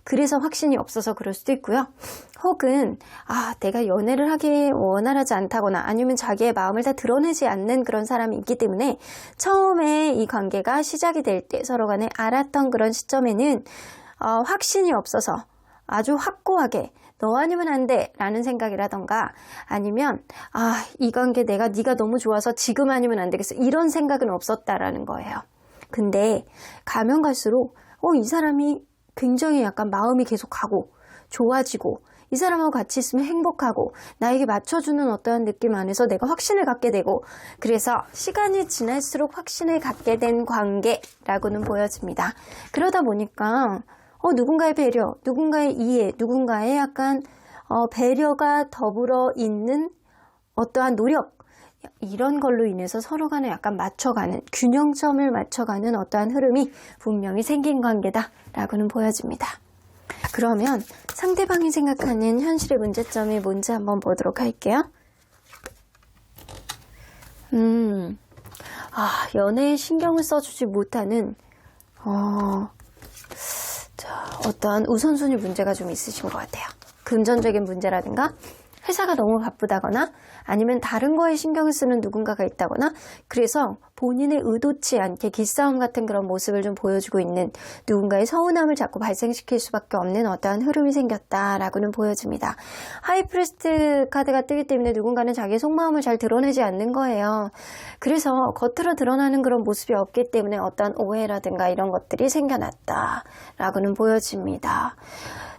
그래서 확신이 없어서 그럴 수도 있고요. 혹은 내가 연애를 하기 원활하지 않다거나 아니면 자기의 마음을 다 드러내지 않는 그런 사람이 있기 때문에 처음에 이 관계가 시작이 될 때 서로 간에 알았던 그런 시점에는 확신이 없어서 아주 확고하게 너 아니면 안 돼 라는 생각이라던가 아니면 이 관계 네가 너무 좋아서 지금 아니면 안 되겠어 이런 생각은 없었다라는 거예요. 근데 가면 갈수록 이 사람이 굉장히 약간 마음이 계속 가고 좋아지고 이 사람하고 같이 있으면 행복하고 나에게 맞춰주는 어떠한 느낌 안에서 내가 확신을 갖게 되고 그래서 시간이 지날수록 확신을 갖게 된 관계라고는 보여집니다. 그러다 보니까 누군가의 배려, 누군가의 이해, 누군가의 약간 배려가 더불어 있는 어떠한 노력 이런 걸로 인해서 서로 간에 약간 맞춰가는 균형점을 맞춰가는 어떠한 흐름이 분명히 생긴 관계다라고는 보여집니다. 그러면 상대방이 생각하는 현실의 문제점이 뭔지 한번 보도록 할게요. 연애에 신경을 써주지 못하는 어떠한 우선순위 문제가 좀 있으신 것 같아요. 금전적인 문제라든가 회사가 너무 바쁘다거나 아니면 다른 거에 신경을 쓰는 누군가가 있다거나 그래서 본인의 의도치 않게 기싸움 같은 그런 모습을 좀 보여주고 있는 누군가의 서운함을 자꾸 발생시킬 수밖에 없는 어떠한 흐름이 생겼다라고는 보여집니다. 하이프리스트 카드가 뜨기 때문에 누군가는 자기의 속마음을 잘 드러내지 않는 거예요. 그래서 겉으로 드러나는 그런 모습이 없기 때문에 어떠한 오해라든가 이런 것들이 생겨났다라고는 보여집니다.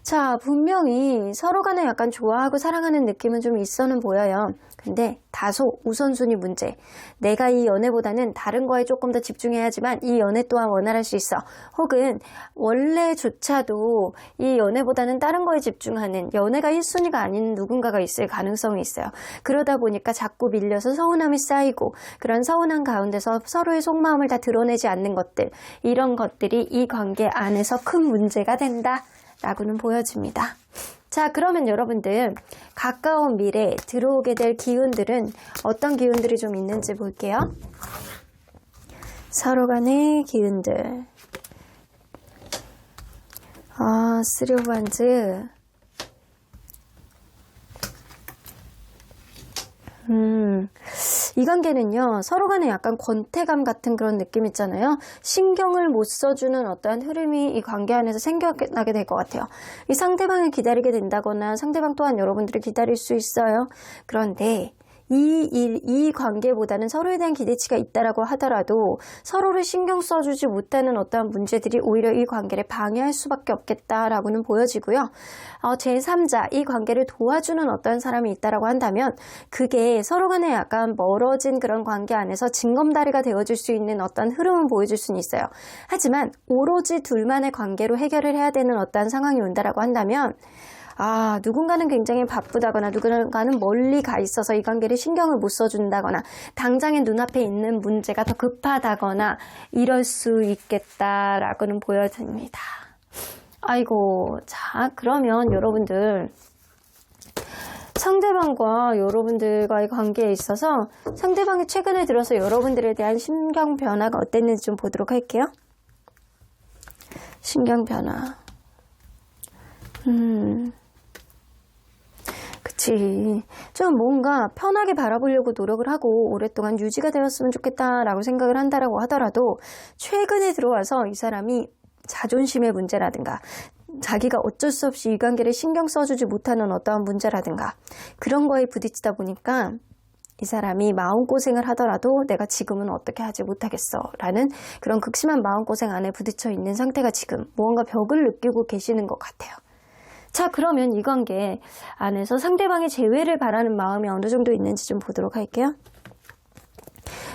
자, 분명히 서로 간에 약간 좋아하고 사랑하는 느낌은 좀 있어는 보여요. 근데 다소 우선순위 문제. 내가 이 연애보다는 다른 거에 조금 더 집중해야지만 이 연애 또한 원활할 수 있어. 혹은 원래조차도 이 연애보다는 다른 거에 집중하는 연애가 1순위가 아닌 누군가가 있을 가능성이 있어요. 그러다 보니까 자꾸 밀려서 서운함이 쌓이고 그런 서운함 가운데서 서로의 속마음을 다 드러내지 않는 것들. 이런 것들이 이 관계 안에서 큰 문제가 된다. 라고는 보여집니다. 자, 그러면 여러분들 가까운 미래에 들어오게 될 기운들은 어떤 기운들이 좀 있는지 볼게요. 서로 간의 기운들. 쓰리 오브 wands. 이 관계는요, 서로 간에 약간 권태감 같은 그런 느낌 있잖아요. 신경을 못 써주는 어떠한 흐름이 이 관계 안에서 생겨나게 될 것 같아요. 이 상대방을 기다리게 된다거나 상대방 또한 여러분들을 기다릴 수 있어요. 그런데 이 관계보다는 서로에 대한 기대치가 있다라고 하더라도 서로를 신경 써주지 못하는 어떠한 문제들이 오히려 이 관계를 방해할 수밖에 없겠다라고는 보여지고요. 제3자, 이 관계를 도와주는 어떤 사람이 있다라고 한다면 그게 서로 간에 약간 멀어진 그런 관계 안에서 징검다리가 되어줄 수 있는 어떤 흐름은 보여줄 수는 있어요. 하지만 오로지 둘만의 관계로 해결을 해야 되는 어떤 상황이 온다라고 한다면 누군가는 굉장히 바쁘다거나 누군가는 멀리 가 있어서 이 관계를 신경을 못 써준다거나 당장의 눈앞에 있는 문제가 더 급하다거나 이럴 수 있겠다라고는 보여집니다. 아이고, 자, 그러면 여러분들 상대방과 여러분들과의 관계에 있어서 상대방이 최근에 들어서 여러분들에 대한 심경 변화가 어땠는지 좀 보도록 할게요. 심경 변화. 그치. 좀 뭔가 편하게 바라보려고 노력을 하고 오랫동안 유지가 되었으면 좋겠다라고 생각을 한다라고 하더라도 최근에 들어와서 이 사람이 자존심의 문제라든가 자기가 어쩔 수 없이 이 관계를 신경 써주지 못하는 어떠한 문제라든가 그런 거에 부딪히다 보니까 이 사람이 마음고생을 하더라도 내가 지금은 어떻게 하지 못하겠어 라는 그런 극심한 마음고생 안에 부딪혀 있는 상태가 지금 무언가 벽을 느끼고 계시는 것 같아요. 자, 그러면 이 관계 안에서 상대방의 재회를 바라는 마음이 어느 정도 있는지 좀 보도록 할게요.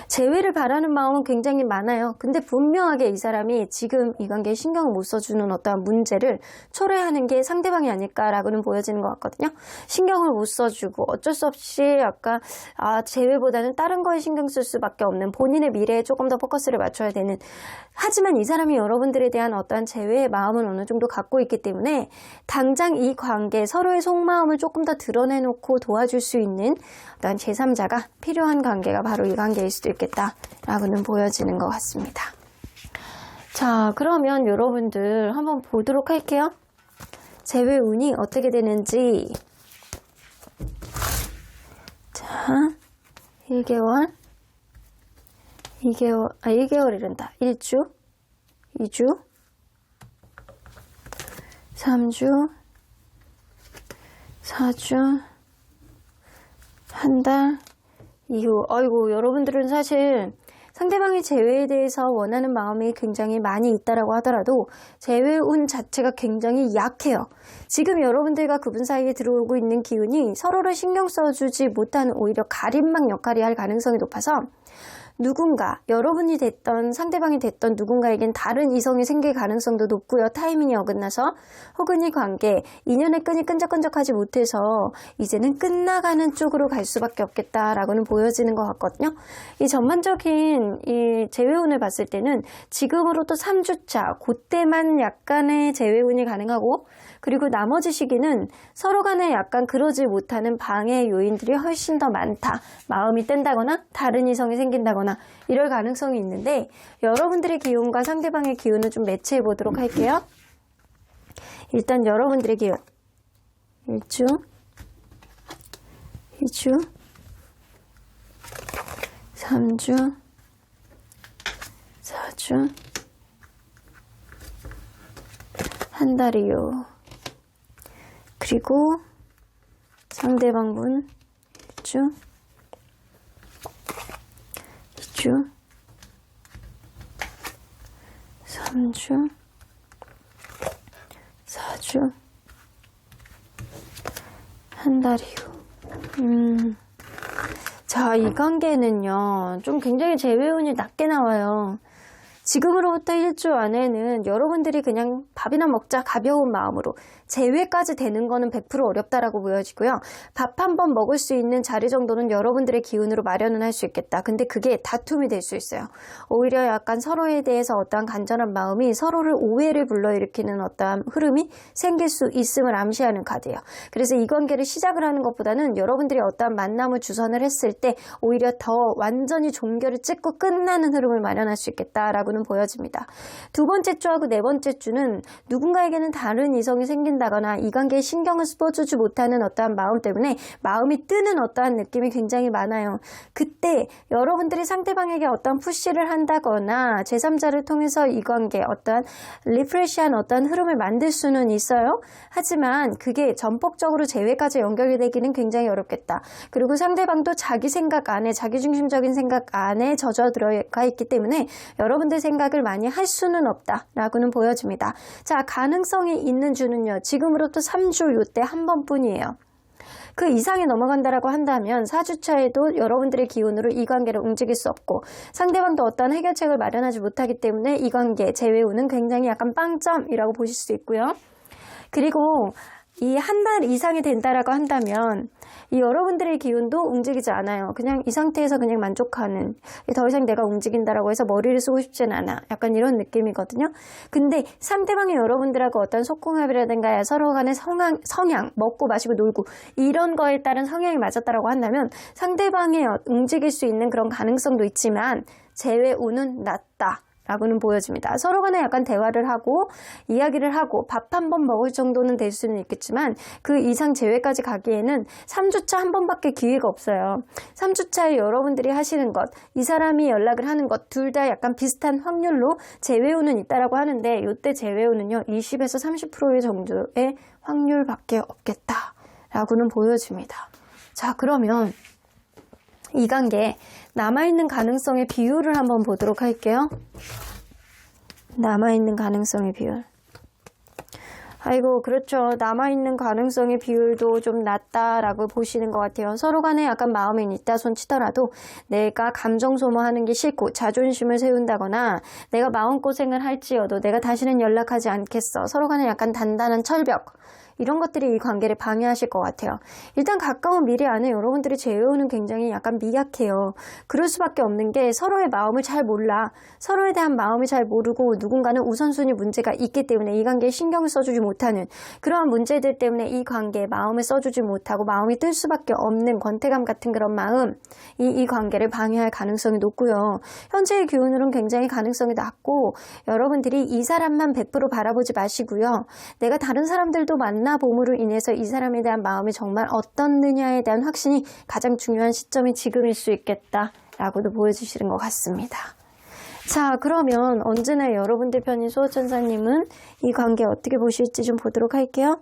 재회를 바라는 마음은 굉장히 많아요. 근데 분명하게 이 사람이 지금 이 관계에 신경을 못 써주는 어떠한 문제를 초래하는 게 상대방이 아닐까라고는 보여지는 것 같거든요. 신경을 못 써주고 어쩔 수 없이 약간 재회보다는 다른 거에 신경 쓸 수밖에 없는 본인의 미래에 조금 더 포커스를 맞춰야 되는, 하지만 이 사람이 여러분들에 대한 어떠한 재회의 마음은 어느 정도 갖고 있기 때문에 당장 이 관계 서로의 속마음을 조금 더 드러내놓고 도와줄 수 있는 어떠한 제3자가 필요한 관계가 바로 이 관계일 수도 있겠다라고는 보여지는 것 같습니다. 자, 그러면 여러분들 한번 보도록 할게요. 재회 운이 어떻게 되는지. 자, 1개월, 1개월이란다. 1주, 2주, 3주, 4주, 한 달 이후. 아이고, 여러분들은 사실 상대방의 재회에 대해서 원하는 마음이 굉장히 많이 있다라고 하더라도 재회운 자체가 굉장히 약해요. 지금 여러분들과 그분 사이에 들어오고 있는 기운이 서로를 신경 써주지 못하는 오히려 가림막 역할이 할 가능성이 높아서 누군가, 여러분이 됐던 상대방이 됐던 누군가에겐 다른 이성이 생길 가능성도 높고요. 타이밍이 어긋나서 혹은 이 관계, 인연의 끈이 끈적끈적하지 못해서 이제는 끝나가는 쪽으로 갈 수밖에 없겠다라고는 보여지는 것 같거든요. 이 전반적인 이 재회운을 봤을 때는 지금으로부터 3주차, 그때만 약간의 재회운이 가능하고, 그리고 나머지 시기는 서로 간에 약간 그러지 못하는 방해 요인들이 훨씬 더 많다. 마음이 뗀다거나 다른 이성이 생긴다거나 이럴 가능성이 있는데, 여러분들의 기운과 상대방의 기운을 좀 매치해 보도록 할게요. 일단 여러분들의 기운 1주, 2주, 3주, 4주, 한 달이요. 그리고 상대방 분 1주, 2주, 3주, 4주, 한 달이요. 자, 이 관계는요, 좀 굉장히 재회운이 낮게 나와요. 지금으로부터 1주 안에는 여러분들이 그냥 밥이나 먹자 가벼운 마음으로, 재회까지 되는 거는 100% 어렵다라고 보여지고요. 밥 한 번 먹을 수 있는 자리 정도는 여러분들의 기운으로 마련은 할 수 있겠다. 근데 그게 다툼이 될 수 있어요. 오히려 약간 서로에 대해서 어떠한 간절한 마음이 서로를 오해를 불러일으키는 어떠한 흐름이 생길 수 있음을 암시하는 카드예요. 그래서 이 관계를 시작을 하는 것보다는 여러분들이 어떠한 만남을 주선을 했을 때 오히려 더 완전히 종결을 찍고 끝나는 흐름을 마련할 수 있겠다라고 라고는 보여집니다. 두 번째 주하고 네 번째 주는 누군가에게는 다른 이성이 생긴다거나 이 관계에 신경을 써주지 못하는 어떠한 마음 때문에 마음이 뜨는 어떠한 느낌이 굉장히 많아요. 그때 여러분들이 상대방에게 어떠한 푸시를 한다거나 제3자를 통해서 이 관계에 어떠한 리프레시한 어떠한 흐름을 만들 수는 있어요. 하지만 그게 전폭적으로 재회까지 연결이 되기는 굉장히 어렵겠다. 그리고 상대방도 자기 생각 안에 자기중심적인 생각 안에 젖어 들어가 있기 때문에 여러분들 생각을 많이 할 수는 없다라고는 보여집니다. 자, 가능성이 있는 주는요. 지금으로부터 3주 요때 한 번뿐이에요. 그 이상이 넘어간다라고 한다면 4주차에도 여러분들의 기운으로 이 관계를 움직일 수 없고 상대방도 어떠한 해결책을 마련하지 못하기 때문에 이 관계 재회우는 굉장히 약간 빵점이라고 보실 수 있고요. 그리고 이 한 달 이상이 된다라고 한다면 이 여러분들의 기운도 움직이지 않아요. 그냥 이 상태에서 그냥 만족하는, 더 이상 내가 움직인다라고 해서 머리를 쓰고 싶진 않아. 약간 이런 느낌이거든요. 근데 상대방이 여러분들하고 어떤 속궁합이라든가 서로 간의 성향, 먹고 마시고 놀고 이런 거에 따른 성향이 맞았다라고 한다면 상대방이 움직일 수 있는 그런 가능성도 있지만 재회우는 낮다 라고는 보여집니다. 서로 간에 약간 대화를 하고 이야기를 하고 밥 한 번 먹을 정도는 될 수는 있겠지만 그 이상 재회까지 가기에는 3주차 한 번밖에 기회가 없어요. 3주차에 여러분들이 하시는 것, 이 사람이 연락을 하는 것 둘 다 약간 비슷한 확률로 재회우는 있다라고 하는데 이때 재회우는요 20에서 30%의 정도의 확률밖에 없겠다 라고는 보여집니다. 자, 그러면 이 관계 남아있는 가능성의 비율을 한번 보도록 할게요. 남아있는 가능성의 비율. 아이고, 그렇죠. 남아있는 가능성의 비율도 좀 낮다라고 보시는 것 같아요. 서로 간에 약간 마음이 있다손 치더라도 내가 감정 소모하는 게 싫고 자존심을 세운다거나 내가 마음고생을 할지어도 내가 다시는 연락하지 않겠어. 서로 간에 약간 단단한 철벽. 이런 것들이 이 관계를 방해하실 것 같아요. 일단 가까운 미래 안에 여러분들이 재회우는 굉장히 약간 미약해요. 그럴 수밖에 없는 게 서로의 마음을 잘 몰라. 서로에 대한 마음을 잘 모르고 누군가는 우선순위 문제가 있기 때문에 이 관계에 신경을 써주지 못하는 그러한 문제들 때문에 이 관계에 마음을 써주지 못하고 마음이 뜰 수밖에 없는 권태감 같은 그런 마음, 이 관계를 방해할 가능성이 높고요. 현재의 기운으로는 굉장히 가능성이 낮고 여러분들이 이 사람만 100% 바라보지 마시고요. 내가 다른 사람들도 만나 봄으로 인해서 이 사람에 대한 마음이 정말 어떻느냐에 대한 확신이 가장 중요한 시점이 지금일 수 있겠다라고도 보여주시는 것 같습니다. 자, 그러면 언제나 여러분들 편인 수호천사님은 이 관계 어떻게 보실지 좀 보도록 할게요.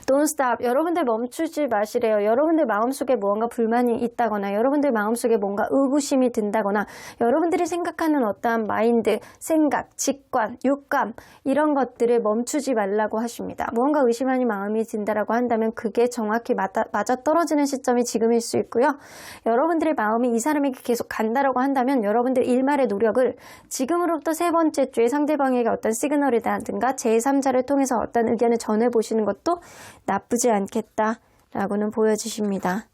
Don't stop. 여러분들 멈추지 마시래요. 여러분들 마음속에 무언가 불만이 있다거나 여러분들 마음속에 뭔가 의구심이 든다거나 여러분들이 생각하는 어떠한 마인드, 생각, 직관, 육감 이런 것들을 멈추지 말라고 하십니다. 무언가 의심하는 마음이 든다라고 한다면 그게 정확히 맞아떨어지는 시점이 지금일 수 있고요. 여러분들의 마음이 이 사람에게 계속 간다라고 한다면 여러분들 일말의 노력을 지금으로부터 세 번째 주에 상대방에게 어떤 시그널이라든가 제3자를 통해서 어떤 의견을 전해보시는 것도 나쁘지 않겠다라고는 보여주십니다.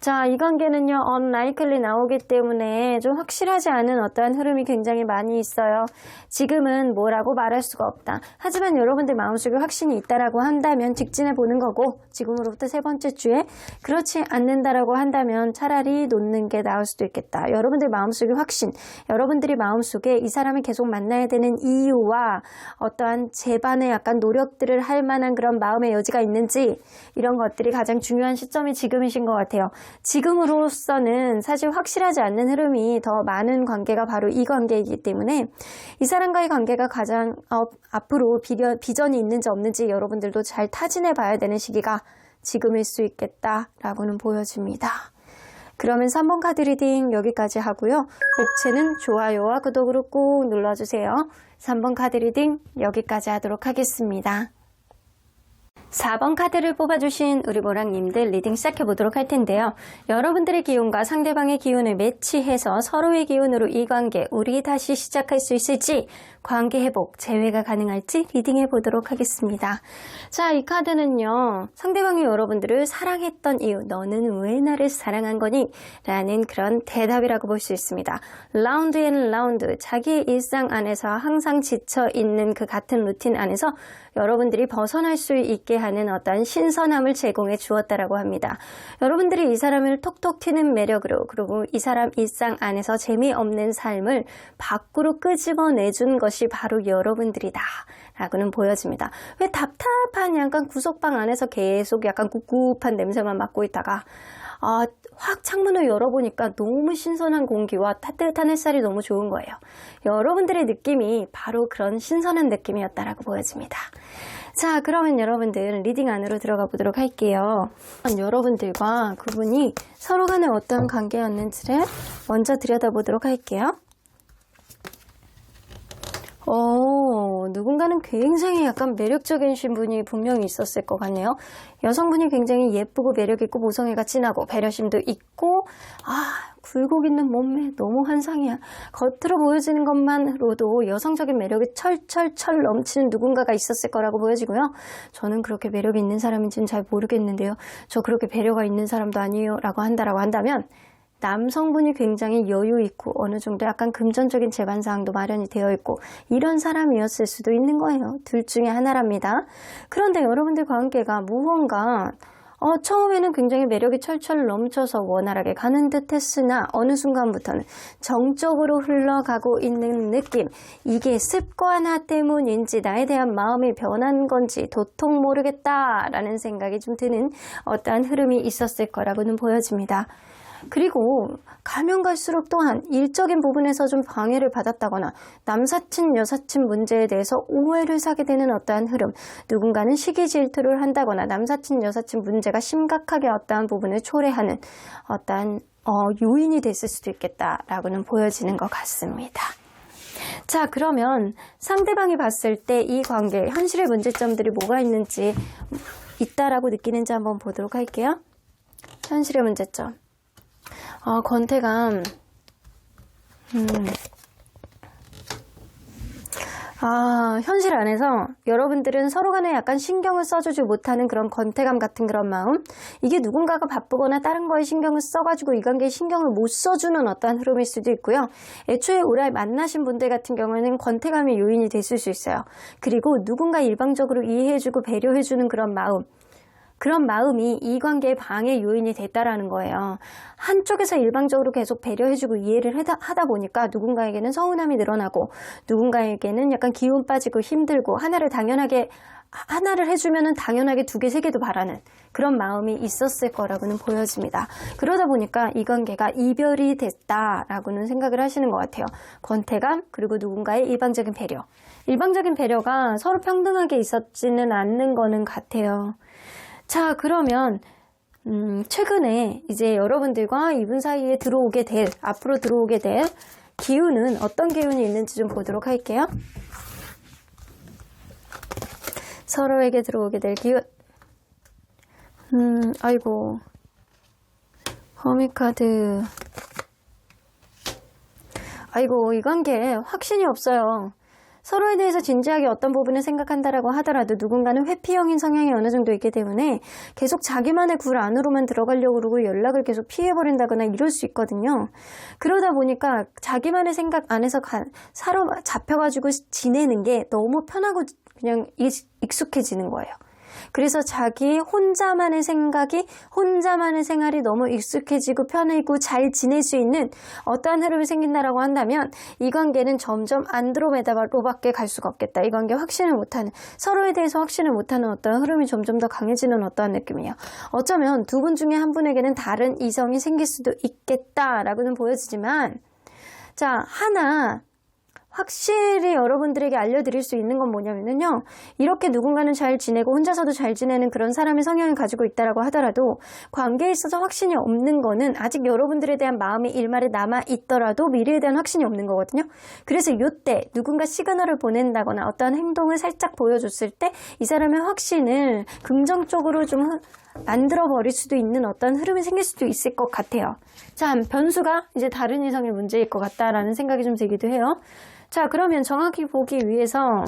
자, 이 관계는요, unlikely 나오기 때문에 좀 확실하지 않은 어떠한 흐름이 굉장히 많이 있어요. 지금은 뭐라고 말할 수가 없다. 하지만 여러분들 마음속에 확신이 있다라고 한다면 직진해 보는 거고, 지금으로부터 세 번째 주에 그렇지 않는다라고 한다면 차라리 놓는 게 나을 수도 있겠다. 여러분들 마음속에 확신, 여러분들이 마음속에 이 사람을 계속 만나야 되는 이유와 어떠한 제반의 약간 노력들을 할 만한 그런 마음의 여지가 있는지 이런 것들이 가장 중요한 시점이 지금이신 것 같아요. 지금으로서는 사실 확실하지 않는 흐름이 더 많은 관계가 바로 이 관계이기 때문에 이 사람과의 관계가 가장 앞으로 비전이 있는지 없는지 여러분들도 잘 타진해 봐야 되는 시기가 지금일 수 있겠다라고는 보여집니다. 그러면 3번 카드 리딩 여기까지 하고요. 복채는 좋아요와 구독으로 꾹 눌러주세요. 3번 카드 리딩 여기까지 하도록 하겠습니다. 4번 카드를 뽑아주신 우리 모랑님들 리딩 시작해보도록 할 텐데요. 여러분들의 기운과 상대방의 기운을 매치해서 서로의 기운으로 이 관계 우리 다시 시작할 수 있을지 관계 회복, 재회가 가능할지 리딩해보도록 하겠습니다. 자, 이 카드는요. 상대방이 여러분들을 사랑했던 이유, 너는 왜 나를 사랑한 거니? 라는 그런 대답이라고 볼 수 있습니다. 라운드 앤 라운드, 자기의 일상 안에서 항상 지쳐있는 그 같은 루틴 안에서 여러분들이 벗어날 수 있게 있게 하는 어떠한 신선함을 제공해 주었다라고 합니다. 여러분들이 이 사람을 톡톡 튀는 매력으로 그리고 이 사람 일상 안에서 재미없는 삶을 밖으로 끄집어내준 것이 바로 여러분들이다 라고는 보여집니다. 왜 답답한 약간 구석방 안에서 계속 약간 꿉꿉한 냄새만 맡고 있다가 확 창문을 열어보니까 너무 신선한 공기와 따뜻한 햇살이 너무 좋은 거예요. 여러분들의 느낌이 바로 그런 신선한 느낌이었다라고 보여집니다. 자, 그러면 여러분들 리딩 안으로 들어가 보도록 할게요. 여러분들과 그분이 서로 간에 어떤 관계였는지를 먼저 들여다보도록 할게요. 누군가는 굉장히 약간 매력적인 신분이 분명히 있었을 것 같네요. 여성분이 굉장히 예쁘고 매력있고 모성애가 진하고 배려심도 있고 굴곡 있는 몸매 너무 환상이야. 겉으로 보여지는 것만으로도 여성적인 매력이 철철철 넘치는 누군가가 있었을 거라고 보여지고요. 저는 그렇게 매력이 있는 사람인지는 잘 모르겠는데요. 저 그렇게 배려가 있는 사람도 아니에요 라고 한다면 남성분이 굉장히 여유 있고 어느 정도 약간 금전적인 재반사항도 마련이 되어 있고 이런 사람이었을 수도 있는 거예요. 둘 중에 하나랍니다. 그런데 여러분들 관계가 무언가 처음에는 굉장히 매력이 철철 넘쳐서 원활하게 가는 듯 했으나 어느 순간부터는 정적으로 흘러가고 있는 느낌. 이게 습관화 때문인지 나에 대한 마음이 변한 건지 도통 모르겠다라는 생각이 좀 드는 어떠한 흐름이 있었을 거라고는 보여집니다. 그리고 가면 갈수록 또한 일적인 부분에서 좀 방해를 받았다거나 남사친, 여사친 문제에 대해서 오해를 사게 되는 어떠한 흐름, 누군가는 시기 질투를 한다거나 남사친, 여사친 문제가 심각하게 어떠한 부분을 초래하는 어떠한 요인이 됐을 수도 있겠다라고는 보여지는 것 같습니다. 자, 그러면 상대방이 봤을 때 이 관계, 현실의 문제점들이 뭐가 있는지 있다라고 느끼는지 한번 보도록 할게요. 현실의 문제점. 권태감. 현실 안에서 여러분들은 서로 간에 약간 신경을 써주지 못하는 그런 권태감 같은 그런 마음. 이게 누군가가 바쁘거나 다른 거에 신경을 써가지고 이 관계에 신경을 못 써주는 어떠한 흐름일 수도 있고요. 애초에 오래 만나신 분들 같은 경우에는 권태감의 요인이 됐을 수 있어요. 그리고 누군가 일방적으로 이해해주고 배려해주는 그런 마음이 이 관계의 방해 요인이 됐다라는 거예요. 한쪽에서 일방적으로 계속 배려해주고 이해를 하다 보니까 누군가에게는 서운함이 늘어나고 누군가에게는 약간 기운 빠지고 힘들고 하나를 해주면은 당연하게 2개, 3개도 바라는 그런 마음이 있었을 거라고는 보여집니다. 그러다 보니까 이 관계가 이별이 됐다라고는 생각을 하시는 것 같아요. 권태감 그리고 누군가의 일방적인 배려. 일방적인 배려가 서로 평등하게 있었지는 않는 거는 같아요. 자, 그러면 최근에 이제 여러분들과 이분 사이에 앞으로 들어오게 될 기운은 어떤 기운이 있는지 좀 보도록 할게요. 서로에게 들어오게 될 기운. 아이고. 허미카드. 아이고, 이 관계에 확신이 없어요. 서로에 대해서 진지하게 어떤 부분을 생각한다라고 하더라도 누군가는 회피형인 성향이 어느 정도 있기 때문에 계속 자기만의 굴 안으로만 들어가려고 그러고 연락을 계속 피해버린다거나 이럴 수 있거든요. 그러다 보니까 자기만의 생각 안에서 사로잡혀가지고 지내는 게 너무 편하고 그냥 익숙해지는 거예요. 그래서 자기 혼자만의 생활이 너무 익숙해지고 편하고 잘 지낼 수 있는 어떠한 흐름이 생긴다라고 한다면 이 관계는 점점 안드로메다로밖에 갈 수가 없겠다. 이 관계 서로에 대해서 확신을 못하는 어떠한 흐름이 점점 더 강해지는 어떠한 느낌이에요. 어쩌면 두 분 중에 한 분에게는 다른 이성이 생길 수도 있겠다라고는 보여지지만 자, 하나 확실히 여러분들에게 알려드릴 수 있는 건 뭐냐면요. 이렇게 누군가는 잘 지내고 혼자서도 잘 지내는 그런 사람의 성향을 가지고 있다라고 하더라도 관계에 있어서 확신이 없는 거는 아직 여러분들에 대한 마음이 일말에 남아있더라도 미래에 대한 확신이 없는 거거든요. 그래서 이때 누군가 시그널을 보낸다거나 어떠한 행동을 살짝 보여줬을 때 이 사람의 확신을 긍정적으로 좀 만들어버릴 수도 있는 어떤 흐름이 생길 수도 있을 것 같아요. 자, 변수가 이제 다른 이성의 문제일 것 같다라는 생각이 좀 들기도 해요. 자, 그러면 정확히 보기 위해서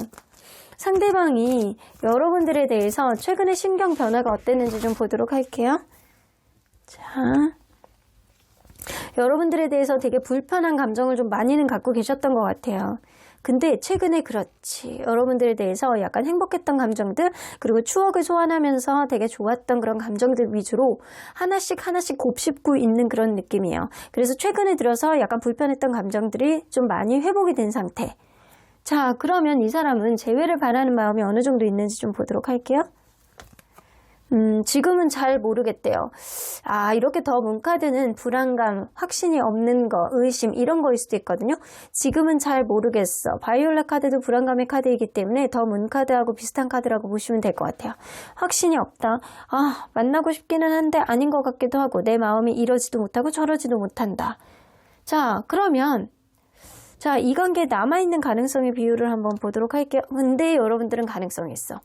상대방이 여러분들에 대해서 최근에 신경 변화가 어땠는지 좀 보도록 할게요. 자, 여러분들에 대해서 되게 불편한 감정을 좀 많이는 갖고 계셨던 것 같아요. 근데 최근에 그렇지. 여러분들에 대해서 약간 행복했던 감정들, 그리고 추억을 소환하면서 되게 좋았던 그런 감정들 위주로 하나씩 곱씹고 있는 그런 느낌이에요. 그래서 최근에 들어서 약간 불편했던 감정들이 좀 많이 회복이 된 상태. 자, 그러면 이 사람은 재회를 바라는 마음이 어느 정도 있는지 좀 보도록 할게요. 지금은 잘 모르겠대요. 아, 이렇게 더 문카드는 불안감, 확신이 없는 거, 의심 이런 거일 수도 있거든요. 지금은 잘 모르겠어. 바이올렛 카드도 불안감의 카드이기 때문에 더 문카드하고 비슷한 카드라고 보시면 될 것 같아요. 확신이 없다. 아, 만나고 싶기는 한데 아닌 것 같기도 하고 내 마음이 이러지도 못하고 저러지도 못한다. 자, 그러면 자, 이 관계에 남아있는 가능성의 비율을 한번 보도록 할게요. 근데 여러분들은 가능성이 있어.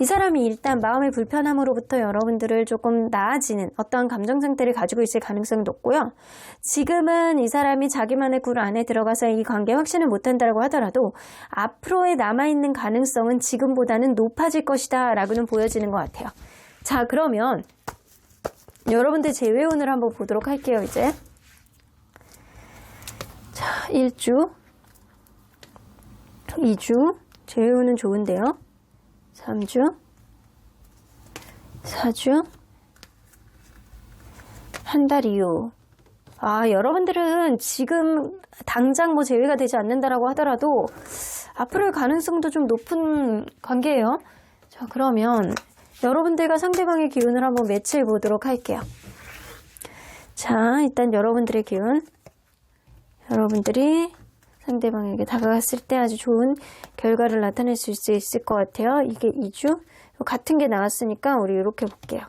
이 사람이 일단 마음의 불편함으로부터 여러분들을 조금 나아지는 어떠한 감정 상태를 가지고 있을 가능성이 높고요. 지금은 이 사람이 자기만의 굴 안에 들어가서 이 관계에 확신을 못한다고 하더라도 앞으로의 남아있는 가능성은 지금보다는 높아질 것이다 라고는 보여지는 것 같아요. 자, 그러면 여러분들 재회운을 한번 보도록 할게요. 이제 자, 1주 2주 재회운은 좋은데요. 3주, 4주, 한 달 이후. 아, 여러분들은 지금 당장 뭐 재회가 되지 않는다라고 하더라도 앞으로의 가능성도 좀 높은 관계예요. 자, 그러면 여러분들과 상대방의 기운을 한번 매치해 보도록 할게요. 자, 일단 여러분들의 기운. 여러분들이 상대방에게 다가갔을 때 아주 좋은 결과를 나타낼 수 있을 것 같아요. 이게 2주. 같은 게 나왔으니까 우리 이렇게 볼게요.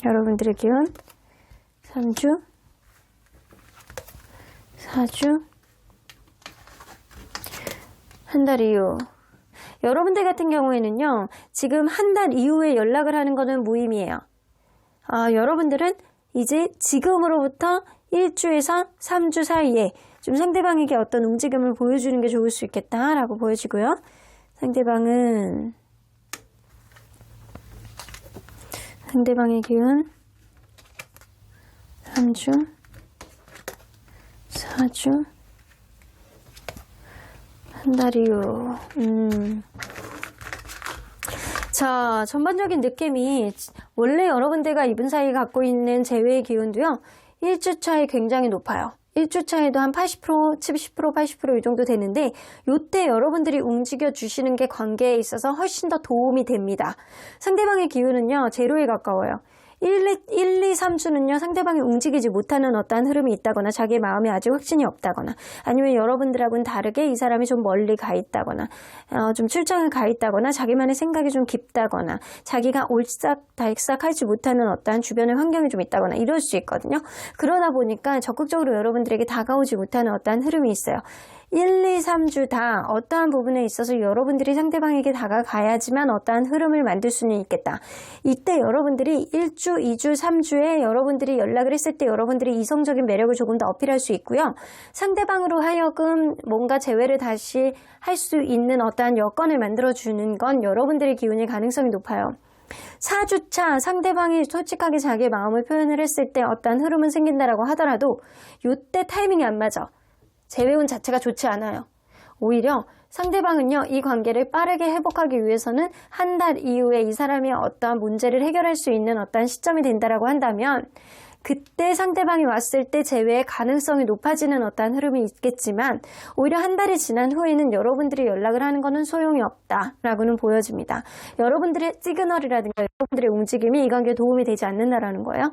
여러분들의 기운 3주, 4주, 한 달 이후. 여러분들 같은 경우에는요, 지금 한 달 이후에 연락을 하는 거는 무의미해요. 아, 여러분들은 이제 지금으로부터 1주에서 3주 사이에 좀 상대방에게 어떤 움직임을 보여주는 게 좋을 수 있겠다라고 보여지고요. 상대방의 기운 3주, 4주, 한 달 이후. 자, 전반적인 느낌이 원래 여러분들과 이분 사이에 갖고 있는 재회의 기운도요. 1주 차에 굉장히 높아요. 1주 차에도 한 80%, 70%, 80% 이 정도 되는데 요때 여러분들이 움직여 주시는 게 관계에 있어서 훨씬 더 도움이 됩니다. 상대방의 기운은요. 제로에 가까워요. 1, 2, 3주는요. 상대방이 움직이지 못하는 어떠한 흐름이 있다거나 자기의 마음에 아직 확신이 없다거나 아니면 여러분들하고는 다르게 이 사람이 좀 멀리 가 있다거나 좀 출장을 가 있다거나 자기만의 생각이 좀 깊다거나 자기가 올싹달싹 하지 못하는 어떠한 주변의 환경이 좀 있다거나 이럴 수 있거든요. 그러다 보니까 적극적으로 여러분들에게 다가오지 못하는 어떠한 흐름이 있어요. 1, 2, 3주 다 어떠한 부분에 있어서 여러분들이 상대방에게 다가가야지만 어떠한 흐름을 만들 수는 있겠다. 이때 여러분들이 1주, 2주, 3주에 여러분들이 연락을 했을 때 여러분들이 이성적인 매력을 조금 더 어필할 수 있고요. 상대방으로 하여금 뭔가 재회를 다시 할 수 있는 어떠한 여건을 만들어주는 건 여러분들의 기운일 가능성이 높아요. 4주차 상대방이 솔직하게 자기의 마음을 표현을 했을 때 어떠한 흐름은 생긴다라고 하더라도 이때 타이밍이 안 맞아. 재회운 자체가 좋지 않아요. 오히려 상대방은요, 이 관계를 빠르게 회복하기 위해서는 한 달 이후에 이 사람이 어떠한 문제를 해결할 수 있는 어떠한 시점이 된다라고 한다면 그때 상대방이 왔을 때 재회의 가능성이 높아지는 어떠한 흐름이 있겠지만 오히려 한 달이 지난 후에는 여러분들이 연락을 하는 것은 소용이 없다라고는 보여집니다. 여러분들의 시그널이라든가 여러분들의 움직임이 이 관계에 도움이 되지 않는다라는 거예요.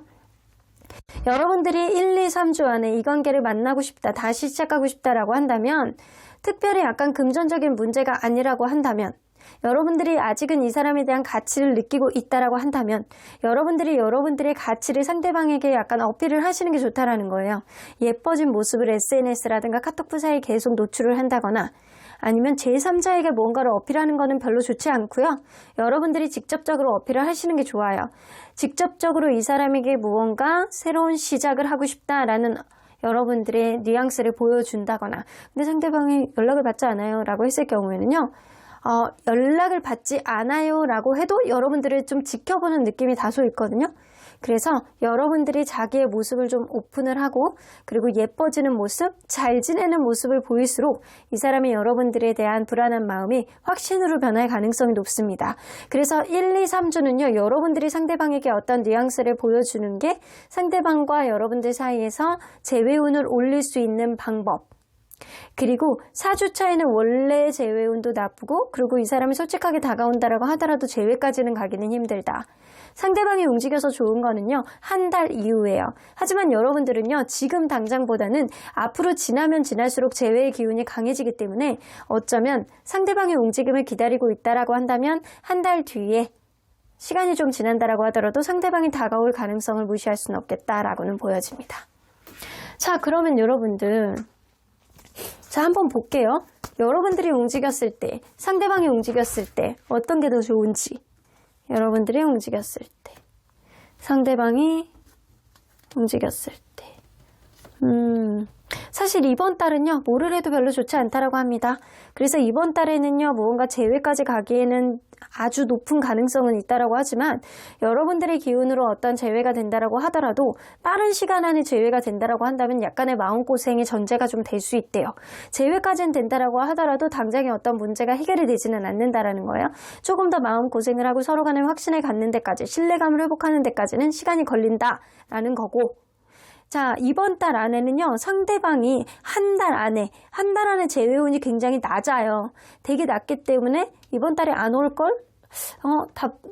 여러분들이 1, 2, 3주 안에 이 관계를 만나고 싶다, 다시 시작하고 싶다라고 한다면 특별히 약간 금전적인 문제가 아니라고 한다면 여러분들이 아직은 이 사람에 대한 가치를 느끼고 있다라고 한다면 여러분들이 여러분들의 가치를 상대방에게 약간 어필을 하시는 게 좋다라는 거예요. 예뻐진 모습을 SNS라든가 카톡 부사에 계속 노출을 한다거나 아니면 제3자에게 뭔가를 어필하는 거는 별로 좋지 않고요. 여러분들이 직접적으로 어필을 하시는 게 좋아요. 직접적으로 이 사람에게 무언가 새로운 시작을 하고 싶다라는 여러분들의 뉘앙스를 보여준다거나 근데 상대방이 연락을 받지 않아요 라고 했을 경우에는요. 연락을 받지 않아요 라고 해도 여러분들을 좀 지켜보는 느낌이 다소 있거든요. 그래서 여러분들이 자기의 모습을 좀 오픈을 하고 그리고 예뻐지는 모습, 잘 지내는 모습을 보일수록 이 사람이 여러분들에 대한 불안한 마음이 확신으로 변할 가능성이 높습니다. 그래서 1, 2, 3주는요. 여러분들이 상대방에게 어떤 뉘앙스를 보여주는 게 상대방과 여러분들 사이에서 제외운을 올릴 수 있는 방법. 그리고 4주차에는 원래 제외운도 나쁘고 그리고 이 사람이 솔직하게 다가온다라고 하더라도 제외까지는 가기는 힘들다. 상대방이 움직여서 좋은 거는요. 한 달 이후에요. 하지만 여러분들은요. 지금 당장보다는 앞으로 지나면 지날수록 제외의 기운이 강해지기 때문에 어쩌면 상대방의 움직임을 기다리고 있다라고 한다면 한 달 뒤에 시간이 좀 지난다라고 하더라도 상대방이 다가올 가능성을 무시할 수는 없겠다라고는 보여집니다. 자, 그러면 여러분들 자, 한번 볼게요. 여러분들이 움직였을 때, 상대방이 움직였을 때 어떤 게 더 좋은지. 여러분들이 움직였을 때, 상대방이 움직였을 때. 사실 이번 달은요, 뭐를 해도 별로 좋지 않다라고 합니다. 그래서 이번 달에는요, 무언가 제외까지 가기에는 아주 높은 가능성은 있다라고 하지만 여러분들의 기운으로 어떤 제외가 된다라고 하더라도 빠른 시간 안에 제외가 된다라고 한다면 약간의 마음고생의 전제가 좀 될 수 있대요. 제외까지는 된다라고 하더라도 당장에 어떤 문제가 해결이 되지는 않는다라는 거예요. 조금 더 마음고생을 하고 서로 간의 확신을 갖는 데까지, 신뢰감을 회복하는 데까지는 시간이 걸린다라는 거고 자, 이번 달 안에는요, 상대방이 한 달 안에 제외운이 굉장히 낮아요. 되게 낮기 때문에 이번 달에 안 올걸?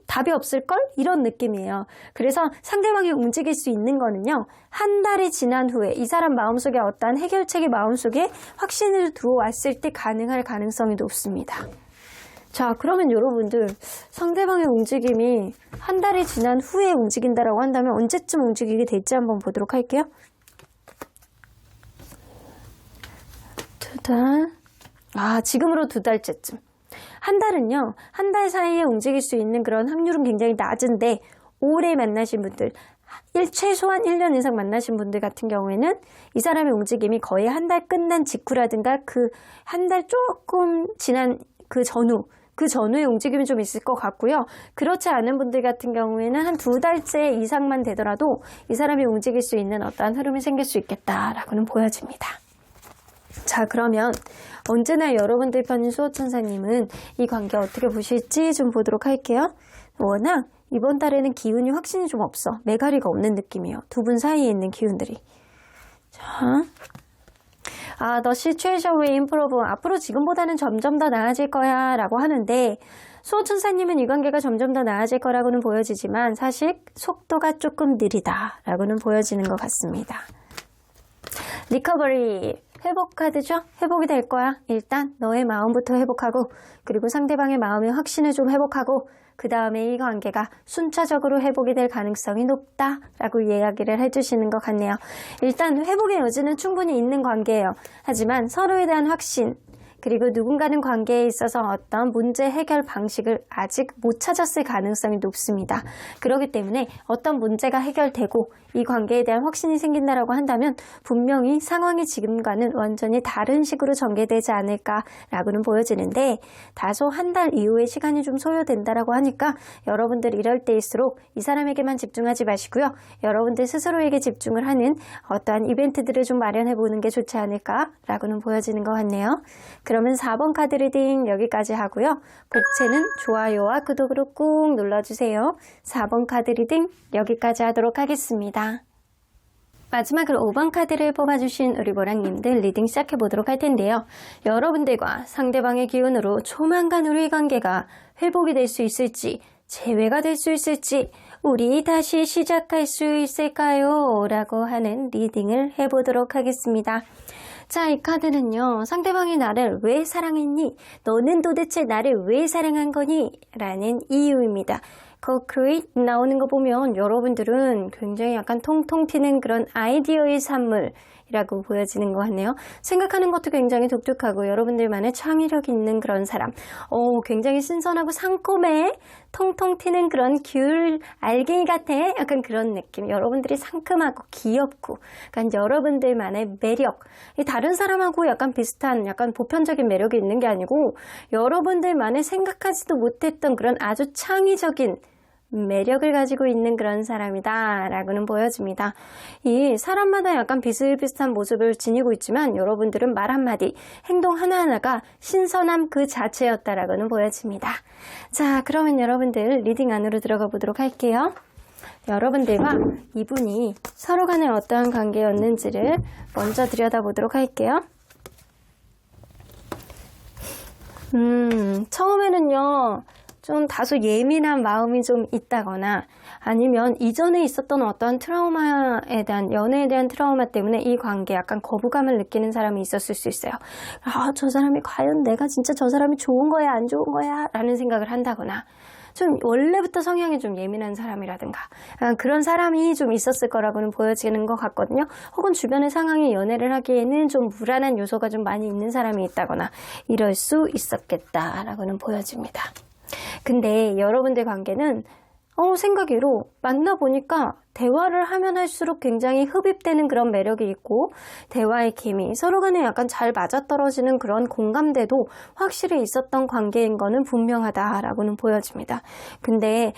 답이 없을걸? 이런 느낌이에요. 그래서 상대방이 움직일 수 있는 거는요, 한 달이 지난 후에 이 사람 마음속에 어떠한 해결책이 마음속에 확신을 들어왔을 때 가능할 가능성이 높습니다. 자, 그러면 여러분들 상대방의 움직임이 한 달이 지난 후에 움직인다라고 한다면 언제쯤 움직이게 될지 한번 보도록 할게요. 2달. 지금으로 2달째쯤. 한 달은요. 한 달 사이에 움직일 수 있는 그런 확률은 굉장히 낮은데 오래 만나신 분들, 최소한 1년 이상 만나신 분들 같은 경우에는 이 사람의 움직임이 거의 한 달 끝난 직후라든가 그 한 달 조금 지난 그 전후에 움직임이 좀 있을 것 같고요. 그렇지 않은 분들 같은 경우에는 한 2달째 이상만 되더라도 이 사람이 움직일 수 있는 어떠한 흐름이 생길 수 있겠다라고는 보여집니다. 자, 그러면 언제나 여러분들 편인 수호천사님은 이 관계 어떻게 보실지 좀 보도록 할게요. 워낙 이번 달에는 기운이 확신이 좀 없어. 매가리가 없는 느낌이에요. 두 분 사이에 있는 기운들이. 자, The situation will improve. 앞으로 지금보다는 점점 더 나아질 거야 라고 하는데 수호천사님은 이 관계가 점점 더 나아질 거라고는 보여지지만 사실 속도가 조금 느리다 라고는 보여지는 것 같습니다. 리커버리, 회복 카드죠? 회복이 될 거야. 일단 너의 마음부터 회복하고 그리고 상대방의 마음의 확신을 좀 회복하고 그 다음에 이 관계가 순차적으로 회복이 될 가능성이 높다라고 이야기를 해주시는 것 같네요. 일단 회복의 여지는 충분히 있는 관계예요. 하지만 서로에 대한 확신 그리고 누군가는 관계에 있어서 어떤 문제 해결 방식을 아직 못 찾았을 가능성이 높습니다. 그렇기 때문에 어떤 문제가 해결되고 이 관계에 대한 확신이 생긴다라고 한다면 분명히 상황이 지금과는 완전히 다른 식으로 전개되지 않을까라고는 보여지는데 다소 한 달 이후의 시간이 좀 소요된다라고 하니까 여러분들 이럴 때일수록 이 사람에게만 집중하지 마시고요. 여러분들 스스로에게 집중을 하는 어떠한 이벤트들을 좀 마련해보는 게 좋지 않을까라고는 보여지는 것 같네요. 그러면 4번 카드 리딩 여기까지 하고요. 복채는 좋아요와 구독으로 꾹 눌러주세요. 4번 카드 리딩 여기까지 하도록 하겠습니다. 마지막으로 5번 카드를 뽑아주신 우리 보랑님들 리딩 시작해보도록 할 텐데요. 여러분들과 상대방의 기운으로 조만간 우리 관계가 회복이 될 수 있을지 재회가 될 수 있을지 우리 다시 시작할 수 있을까요? 라고 하는 리딩을 해보도록 하겠습니다. 자, 이 카드는요. 상대방이 나를 왜 사랑했니? 너는 도대체 나를 왜 사랑한 거니? 라는 이유입니다. concrete 나오는 거 보면 여러분들은 굉장히 약간 통통 튀는 그런 아이디어의 산물이라고 보여지는 것 같네요. 생각하는 것도 굉장히 독특하고 여러분들만의 창의력 있는 그런 사람. 굉장히 신선하고 상콤해. 통통 튀는 그런 귤 알갱이 같아. 약간 그런 느낌. 여러분들이 상큼하고 귀엽고 약간 여러분들만의 매력. 다른 사람하고 약간 비슷한 약간 보편적인 매력이 있는 게 아니고 여러분들만의 생각하지도 못했던 그런 아주 창의적인 매력을 가지고 있는 그런 사람이다 라고는 보여집니다. 이 사람마다 약간 비슷비슷한 모습을 지니고 있지만 여러분들은 말 한마디, 행동 하나하나가 신선함 그 자체였다라고는 보여집니다. 자, 그러면 여러분들 리딩 안으로 들어가 보도록 할게요. 여러분들과 이분이 서로 간에 어떠한 관계였는지를 먼저 들여다보도록 할게요. 처음에는요, 좀 다소 예민한 마음이 좀 있다거나 아니면 이전에 있었던 어떠한 트라우마에 대한, 연애에 대한 트라우마 때문에 이 관계에 약간 거부감을 느끼는 사람이 있었을 수 있어요. 아, 저 사람이 과연 내가 진짜 저 사람이 좋은 거야, 안 좋은 거야? 라는 생각을 한다거나 좀 원래부터 성향이 좀 예민한 사람이라든가 그런 사람이 좀 있었을 거라고는 보여지는 것 같거든요. 혹은 주변의 상황이 연애를 하기에는 좀 불안한 요소가 좀 많이 있는 사람이 있다거나 이럴 수 있었겠다라고는 보여집니다. 근데 여러분들 관계는 생각외로 만나보니까 대화를 하면 할수록 굉장히 흡입되는 그런 매력이 있고 대화의 케미, 서로 간에 약간 잘 맞아떨어지는 그런 공감대도 확실히 있었던 관계인 거는 분명하다라고는 보여집니다. 근데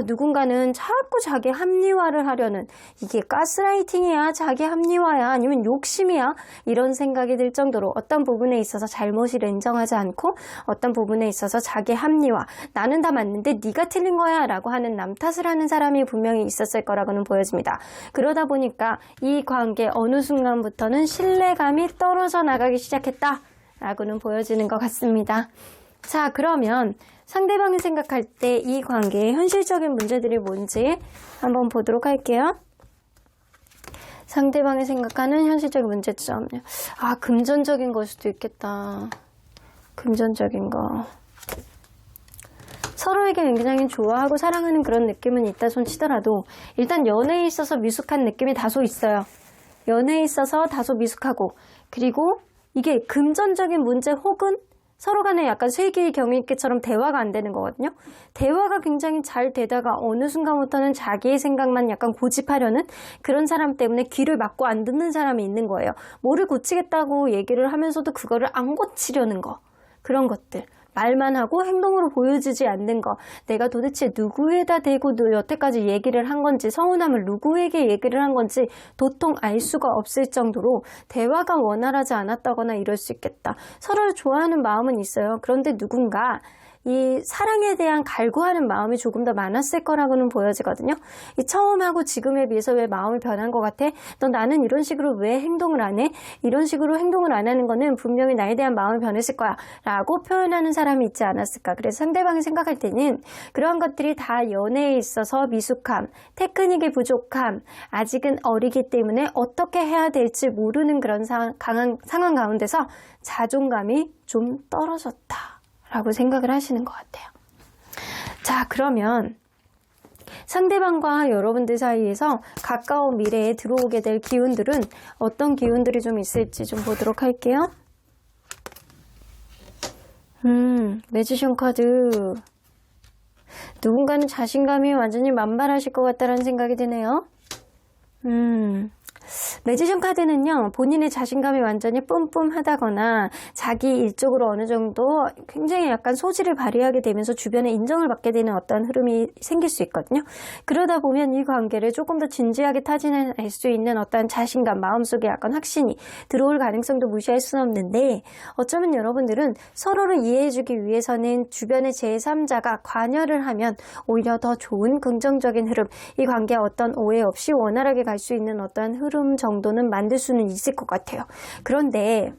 누군가는 자꾸 자기 합리화를 하려는, 이게 가스라이팅이야, 자기 합리화야, 아니면 욕심이야, 이런 생각이 들 정도로 어떤 부분에 있어서 잘못을 인정하지 않고 어떤 부분에 있어서 자기 합리화, 나는 다 맞는데 네가 틀린 거야 라고 하는 남 탓을 하는 사람이 분명히 있었을 거라고 보여집니다. 그러다 보니까 이 관계 어느 순간부터는 신뢰감이 떨어져 나가기 시작했다 라고는 보여지는 것 같습니다. 자, 그러면 상대방이 생각할 때 이 관계의 현실적인 문제들이 뭔지 한번 보도록 할게요. 상대방이 생각하는 현실적인 문제점, 금전적인 걸 수도 있겠다. 금전적인 거, 서로에게 굉장히 좋아하고 사랑하는 그런 느낌은 있다 손 치더라도 일단 연애에 있어서 미숙한 느낌이 다소 있어요. 연애에 있어서 다소 미숙하고, 그리고 이게 금전적인 문제 혹은 서로 간에 약간 쇠기의 경위께처럼 대화가 안 되는 거거든요. 대화가 굉장히 잘 되다가 어느 순간부터는 자기의 생각만 약간 고집하려는 그런 사람 때문에 귀를 막고 안 듣는 사람이 있는 거예요. 뭐를 고치겠다고 얘기를 하면서도 그거를 안 고치려는 거, 그런 것들. 말만 하고 행동으로 보여주지 않는 거, 내가 도대체 누구에다 대고 여태까지 얘기를 한 건지, 서운함을 누구에게 얘기를 한 건지 도통 알 수가 없을 정도로 대화가 원활하지 않았다거나 이럴 수 있겠다. 서로를 좋아하는 마음은 있어요. 그런데 누군가 이 사랑에 대한 갈구하는 마음이 조금 더 많았을 거라고는 보여지거든요. 이 처음하고 지금에 비해서 왜 마음이 변한 것 같아? 너 나는 이런 식으로 왜 행동을 안 해? 이런 식으로 행동을 안 하는 거는 분명히 나에 대한 마음이 변했을 거야 라고 표현하는 사람이 있지 않았을까. 그래서 상대방이 생각할 때는 그러한 것들이 다 연애에 있어서 미숙함, 테크닉의 부족함, 아직은 어리기 때문에 어떻게 해야 될지 모르는 그런 상황 가운데서 자존감이 좀 떨어졌다 라고 생각을 하시는 것 같아요. 자, 그러면 상대방과 여러분들 사이에서 가까운 미래에 들어오게 될 기운들은 어떤 기운들이 좀 있을지 좀 보도록 할게요. 매지션 카드. 누군가는 자신감이 완전히 만발하실 것 같다는 생각이 드네요. 매지션 카드는요, 본인의 자신감이 완전히 뿜뿜하다거나 자기 일적으로 어느 정도 굉장히 약간 소질을 발휘하게 되면서 주변에 인정을 받게 되는 어떤 흐름이 생길 수 있거든요. 그러다 보면 이 관계를 조금 더 진지하게 타진할 수 있는 어떤 자신감, 마음속에 약간 확신이 들어올 가능성도 무시할 수는 없는데, 어쩌면 여러분들은 서로를 이해해주기 위해서는 주변의 제3자가 관여를 하면 오히려 더 좋은 긍정적인 흐름, 이 관계에 어떤 오해 없이 원활하게 갈 수 있는 어떤 흐름 정도는 만들 수는 있을 것 같아요. 그런데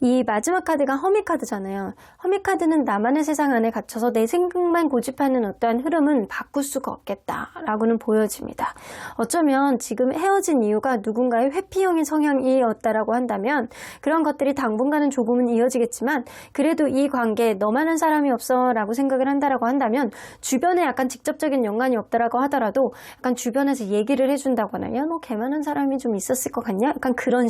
이 마지막 카드가 허미 카드잖아요. 허미 카드는 나만의 세상 안에 갇혀서 내 생각만 고집하는 어떠한 흐름은 바꿀 수가 없겠다라고는 보여집니다. 어쩌면 지금 헤어진 이유가 누군가의 회피형의 성향이었다라고 한다면 그런 것들이 당분간은 조금은 이어지겠지만, 그래도 이 관계에 너만한 사람이 없어 라고 생각을 한다라고 한다면 주변에 약간 직접적인 연관이 없다라고 하더라도 약간 주변에서 얘기를 해준다거나, 야, 너 걔만한 사람이 좀 있었을 것 같냐? 약간 그런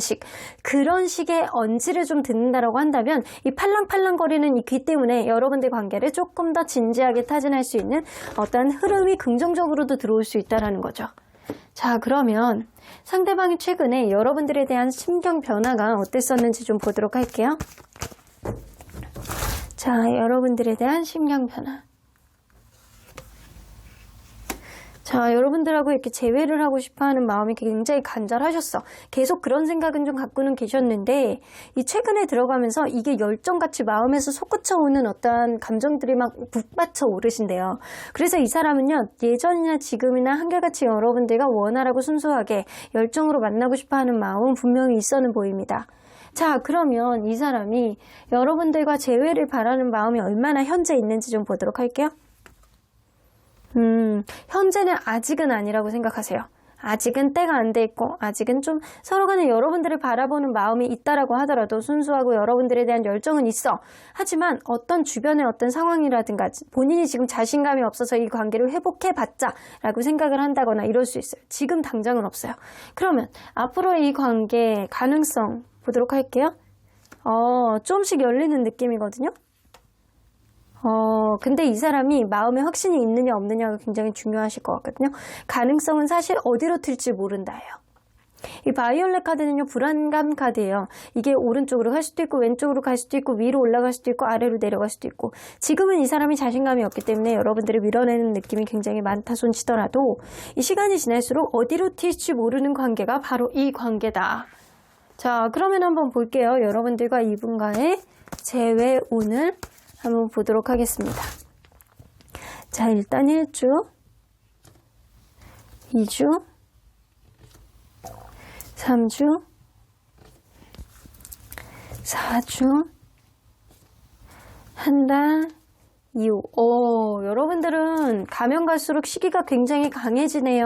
식의 언지를 좀 듣는다라고 한다면 이 팔랑팔랑거리는 이 귀 때문에 여러분들 관계를 조금 더 진지하게 타진할 수 있는 어떤 흐름이 긍정적으로도 들어올 수 있다는 거죠. 자, 그러면 상대방이 최근에 여러분들에 대한 심경 변화가 어땠었는지 좀 보도록 할게요. 자, 여러분들에 대한 심경 변화. 자, 여러분들하고 이렇게 재회를 하고 싶어 하는 마음이 굉장히 간절하셨어. 계속 그런 생각은 좀 갖고는 계셨는데, 이 최근에 들어가면서 이게 열정같이 마음에서 솟구쳐 오는 어떠한 감정들이 막 북받쳐 오르신대요. 그래서 이 사람은요, 예전이나 지금이나 한결같이 여러분들과 원활하고 순수하게 열정으로 만나고 싶어 하는 마음은 분명히 있어는 보입니다. 자, 그러면 이 사람이 여러분들과 재회를 바라는 마음이 얼마나 현재 있는지 좀 보도록 할게요. 현재는 아직은 아니라고 생각하세요. 아직은 때가 안 돼 있고 아직은 좀 서로 간에 여러분들을 바라보는 마음이 있다라고 하더라도 순수하고 여러분들에 대한 열정은 있어. 하지만 어떤 주변의 어떤 상황이라든가 본인이 지금 자신감이 없어서 이 관계를 회복해봤자 라고 생각을 한다거나 이럴 수 있어요. 지금 당장은 없어요. 그러면 앞으로 이 관계의 가능성 보도록 할게요. 조금씩 열리는 느낌이거든요. 근데 이 사람이 마음에 확신이 있느냐 없느냐가 굉장히 중요하실 것 같거든요. 가능성은 사실 어디로 튈지 모른다예요. 이 바이올렛 카드는요, 불안감 카드예요. 이게 오른쪽으로 갈 수도 있고 왼쪽으로 갈 수도 있고 위로 올라갈 수도 있고 아래로 내려갈 수도 있고, 지금은 이 사람이 자신감이 없기 때문에 여러분들을 밀어내는 느낌이 굉장히 많다 손치더라도 이 시간이 지날수록 어디로 튈지 모르는 관계가 바로 이 관계다. 자, 그러면 한번 볼게요. 여러분들과 이분과의 재회 오늘 한번 보도록 하겠습니다. 자, 일단 1주, 2주, 3주, 4주, 한 달, 이후. 여러분들은 가면 갈수록 시기가 굉장히 강해지네요.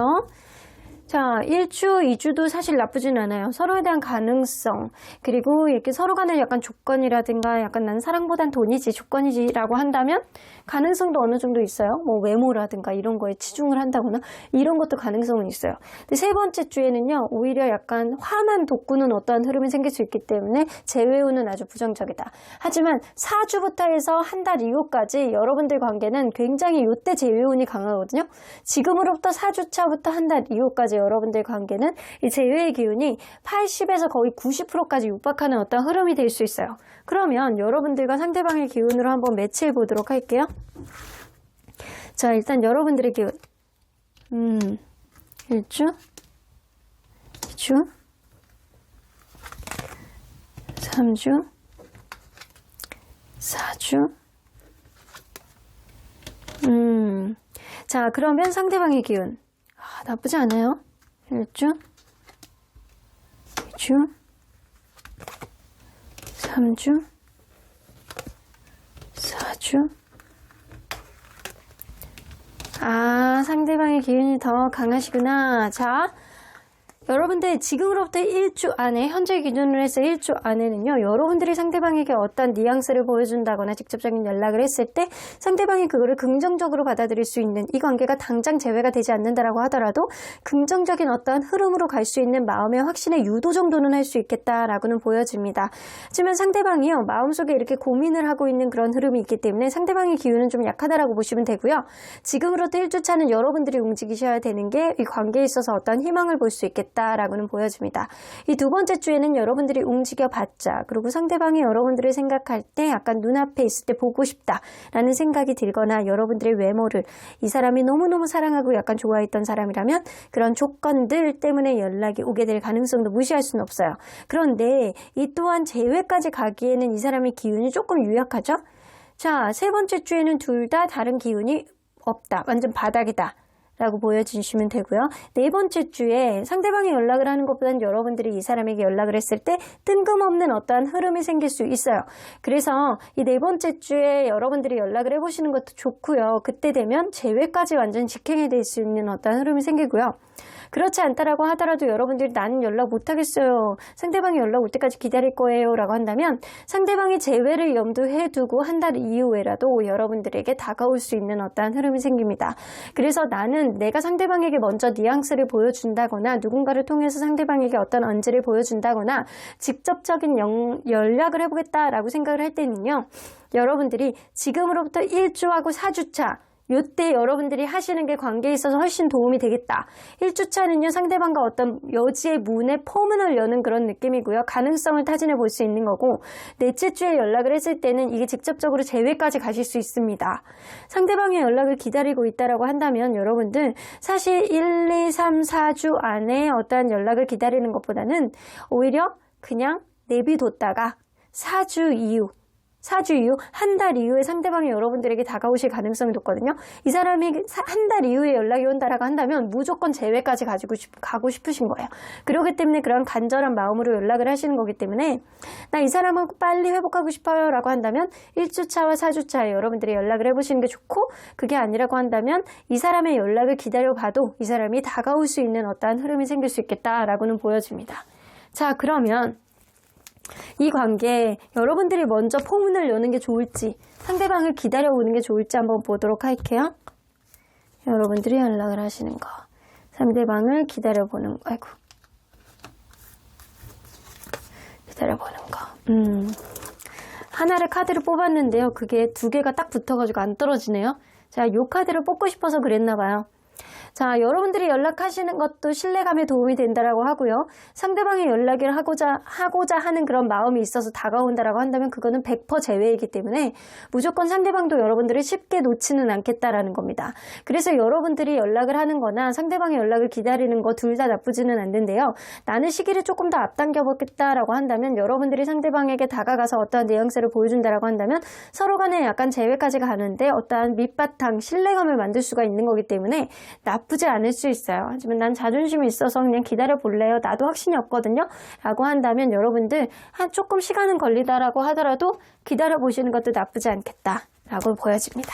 자, 1주, 2주도 사실 나쁘진 않아요. 서로에 대한 가능성, 그리고 이렇게 서로 간의 약간 조건이라든가 약간 난 사랑보단 돈이지, 조건이지라고 한다면 가능성도 어느 정도 있어요. 뭐 외모라든가 이런 거에 치중을 한다거나 이런 것도 가능성은 있어요. 근데 세 번째 주에는요, 오히려 약간 화만 돋구는 어떠한 흐름이 생길 수 있기 때문에 재회우는 아주 부정적이다. 하지만 4주부터 해서 한 달 이후까지 여러분들 관계는 굉장히 이때 재회운이 강하거든요. 지금으로부터 4주차부터 한 달 이후까지 여러분들 관계는 이 재회의 기운이 80에서 거의 90%까지 육박하는 어떤 흐름이 될 수 있어요. 그러면 여러분들과 상대방의 기운으로 한번 매치해 보도록 할게요. 자, 일단 여러분들의 기운. 1주, 2주, 3주, 4주. 자, 그러면 상대방의 기운. 나쁘지 않아요. 1주, 2주, 3주, 4주. 상대방의 기운이 더 강하시구나. 자, 여러분들 지금으로부터 1주 안에, 현재 기준으로 해서 1주 안에는요, 여러분들이 상대방에게 어떤 뉘앙스를 보여준다거나 직접적인 연락을 했을 때 상대방이 그거를 긍정적으로 받아들일 수 있는, 이 관계가 당장 재회가 되지 않는다라고 하더라도 긍정적인 어떤 흐름으로 갈 수 있는 마음의 확신의 유도 정도는 할 수 있겠다라고는 보여집니다. 하지만 상대방이요, 마음속에 이렇게 고민을 하고 있는 그런 흐름이 있기 때문에 상대방의 기운은 좀 약하다라고 보시면 되고요. 지금으로부터 1주차는 여러분들이 움직이셔야 되는 게 이 관계에 있어서 어떤 희망을 볼 수 있겠다 라고는 보여집니다. 이 두 번째 주에는 여러분들이 움직여봤자, 그리고 상대방이 여러분들을 생각할 때 약간 눈앞에 있을 때 보고 싶다라는 생각이 들거나 여러분들의 외모를, 이 사람이 너무너무 사랑하고 약간 좋아했던 사람이라면 그런 조건들 때문에 연락이 오게 될 가능성도 무시할 수는 없어요. 그런데 이 또한 재회까지 가기에는 이 사람의 기운이 조금 유약하죠? 자, 세 번째 주에는 둘 다 다른 기운이 없다. 완전 바닥이다. 라고 보여주시면 되고요. 네 번째 주에 상대방이 연락을 하는 것보다는 여러분들이 이 사람에게 연락을 했을 때 뜬금없는 어떠한 흐름이 생길 수 있어요. 그래서 이 네 번째 주에 여러분들이 연락을 해보시는 것도 좋고요. 그때 되면 재회까지 완전 직행이 될 수 있는 어떠한 흐름이 생기고요. 그렇지 않다라고 하더라도 여러분들이 나는 연락 못하겠어요. 상대방이 연락 올 때까지 기다릴 거예요. 라고 한다면 상대방의 재회를 염두에 두고 한 달 이후에라도 여러분들에게 다가올 수 있는 어떠한 흐름이 생깁니다. 그래서 나는 내가 상대방에게 먼저 뉘앙스를 보여준다거나 누군가를 통해서 상대방에게 어떤 언지를 보여준다거나 직접적인 연락을 해보겠다라고 생각을 할 때는요. 여러분들이 지금으로부터 1주하고 4주차 요때 여러분들이 하시는 게 관계에 있어서 훨씬 도움이 되겠다. 1주차는요, 상대방과 어떤 여지의 문에 포문을 여는 그런 느낌이고요. 가능성을 타진해 볼 수 있는 거고, 넷째 주에 연락을 했을 때는 이게 직접적으로 재회까지 가실 수 있습니다. 상대방의 연락을 기다리고 있다라고 한다면 여러분들 사실 1, 2, 3, 4주 안에 어떠한 연락을 기다리는 것보다는 오히려 그냥 내비뒀다가 4주 이후, 한 달 이후에 상대방이 여러분들에게 다가오실 가능성이 높거든요. 이 사람이 한 달 이후에 연락이 온다라고 한다면 무조건 재회까지 가고 싶으신 거예요. 그렇기 때문에 그런 간절한 마음으로 연락을 하시는 거기 때문에 나 이 사람하고 빨리 회복하고 싶어요 라고 한다면 1주차와 4주차에 여러분들이 연락을 해보시는 게 좋고, 그게 아니라고 한다면 이 사람의 연락을 기다려봐도 이 사람이 다가올 수 있는 어떠한 흐름이 생길 수 있겠다라고는 보여집니다. 자, 그러면 이 관계에 여러분들이 먼저 포문을 여는 게 좋을지 상대방을 기다려오는 게 좋을지 한번 보도록 할게요. 여러분들이 연락을 하시는 거, 상대방을 기다려보는 거, 기다려보는 거. 하나를 카드를 뽑았는데요. 그게 두 개가 딱 붙어가지고 안 떨어지네요. 자, 요 카드를 뽑고 싶어서 그랬나봐요. 자, 여러분들이 연락하시는 것도 신뢰감에 도움이 된다라고 하고요. 상대방의 연락을 하고자 하는 그런 마음이 있어서 다가온다라고 한다면 그거는 100% 제외이기 때문에 무조건 상대방도 여러분들을 쉽게 놓지는 않겠다라는 겁니다. 그래서 여러분들이 연락을 하는 거나 상대방의 연락을 기다리는 거 둘 다 나쁘지는 않는데요. 나는 시기를 조금 더 앞당겨 보겠다라고 한다면 여러분들이 상대방에게 다가가서 어떠한 내용들을 보여준다라고 한다면 서로 간에 약간 제외까지 가는데 어떠한 밑바탕, 신뢰감을 만들 수가 있는 거기 때문에 나쁘지 않을 수 있어요. 하지만 난 자존심이 있어서 그냥 기다려 볼래요. 나도 확신이 없거든요. 라고 한다면 여러분들 조금 시간은 걸리다라고 하더라도 기다려 보시는 것도 나쁘지 않겠다라고 보여집니다.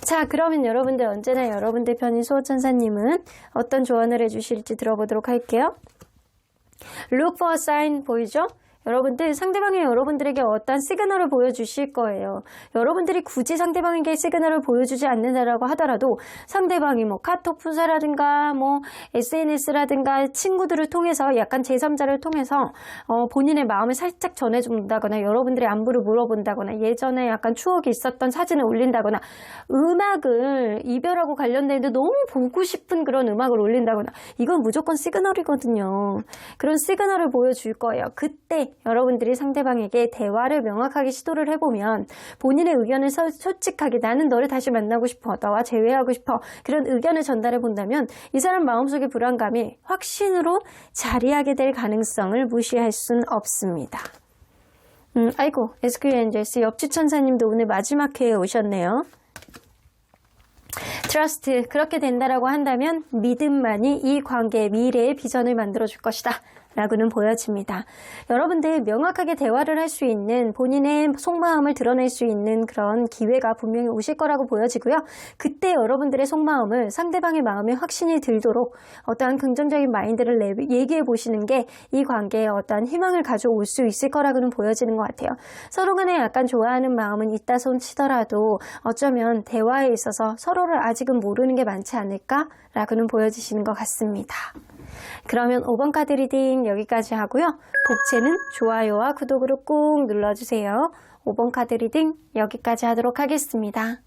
자, 그러면 여러분들 언제나 여러분들 편인 수호천사님은 어떤 조언을 해주실지 들어보도록 할게요. Look for a sign 보이죠? 여러분들 상대방이 여러분들에게 어떤 시그널을 보여주실 거예요. 여러분들이 굳이 상대방에게 시그널을 보여주지 않는다라고 하더라도 상대방이 뭐 카톡 푼사라든가 뭐 SNS라든가 친구들을 통해서 약간 제3자를 통해서 본인의 마음을 살짝 전해준다거나 여러분들의 안부를 물어본다거나 예전에 약간 추억이 있었던 사진을 올린다거나 음악을 이별하고 관련되는데 너무 보고 싶은 그런 음악을 올린다거나 이건 무조건 시그널이거든요. 그런 시그널을 보여줄 거예요. 그때 여러분들이 상대방에게 대화를 명확하게 시도를 해보면 본인의 의견을 솔직하게 나는 너를 다시 만나고 싶어, 너와 재회하고 싶어 그런 의견을 전달해 본다면 이 사람 마음속의 불안감이 확신으로 자리하게 될 가능성을 무시할 순 없습니다. 아이고 SQ엔젤스 옆주천사님도 오늘 마지막 회에 오셨네요. 트러스트, 그렇게 된다라고 한다면 믿음만이 이 관계의 미래의 비전을 만들어줄 것이다 라고는 보여집니다. 여러분들 명확하게 대화를 할 수 있는 본인의 속마음을 드러낼 수 있는 그런 기회가 분명히 오실 거라고 보여지고요. 그때 여러분들의 속마음을 상대방의 마음에 확신이 들도록 어떠한 긍정적인 마인드를 얘기해 보시는 게 이 관계에 어떠한 희망을 가져올 수 있을 거라고는 보여지는 것 같아요. 서로 간에 약간 좋아하는 마음은 있다 손 치더라도 어쩌면 대화에 있어서 서로를 아직은 모르는 게 많지 않을까라고는 보여지시는 것 같습니다. 그러면 5번 카드 리딩 여기까지 하고요. 복채는 좋아요와 구독으로 꾹 눌러주세요. 5번 카드 리딩 여기까지 하도록 하겠습니다.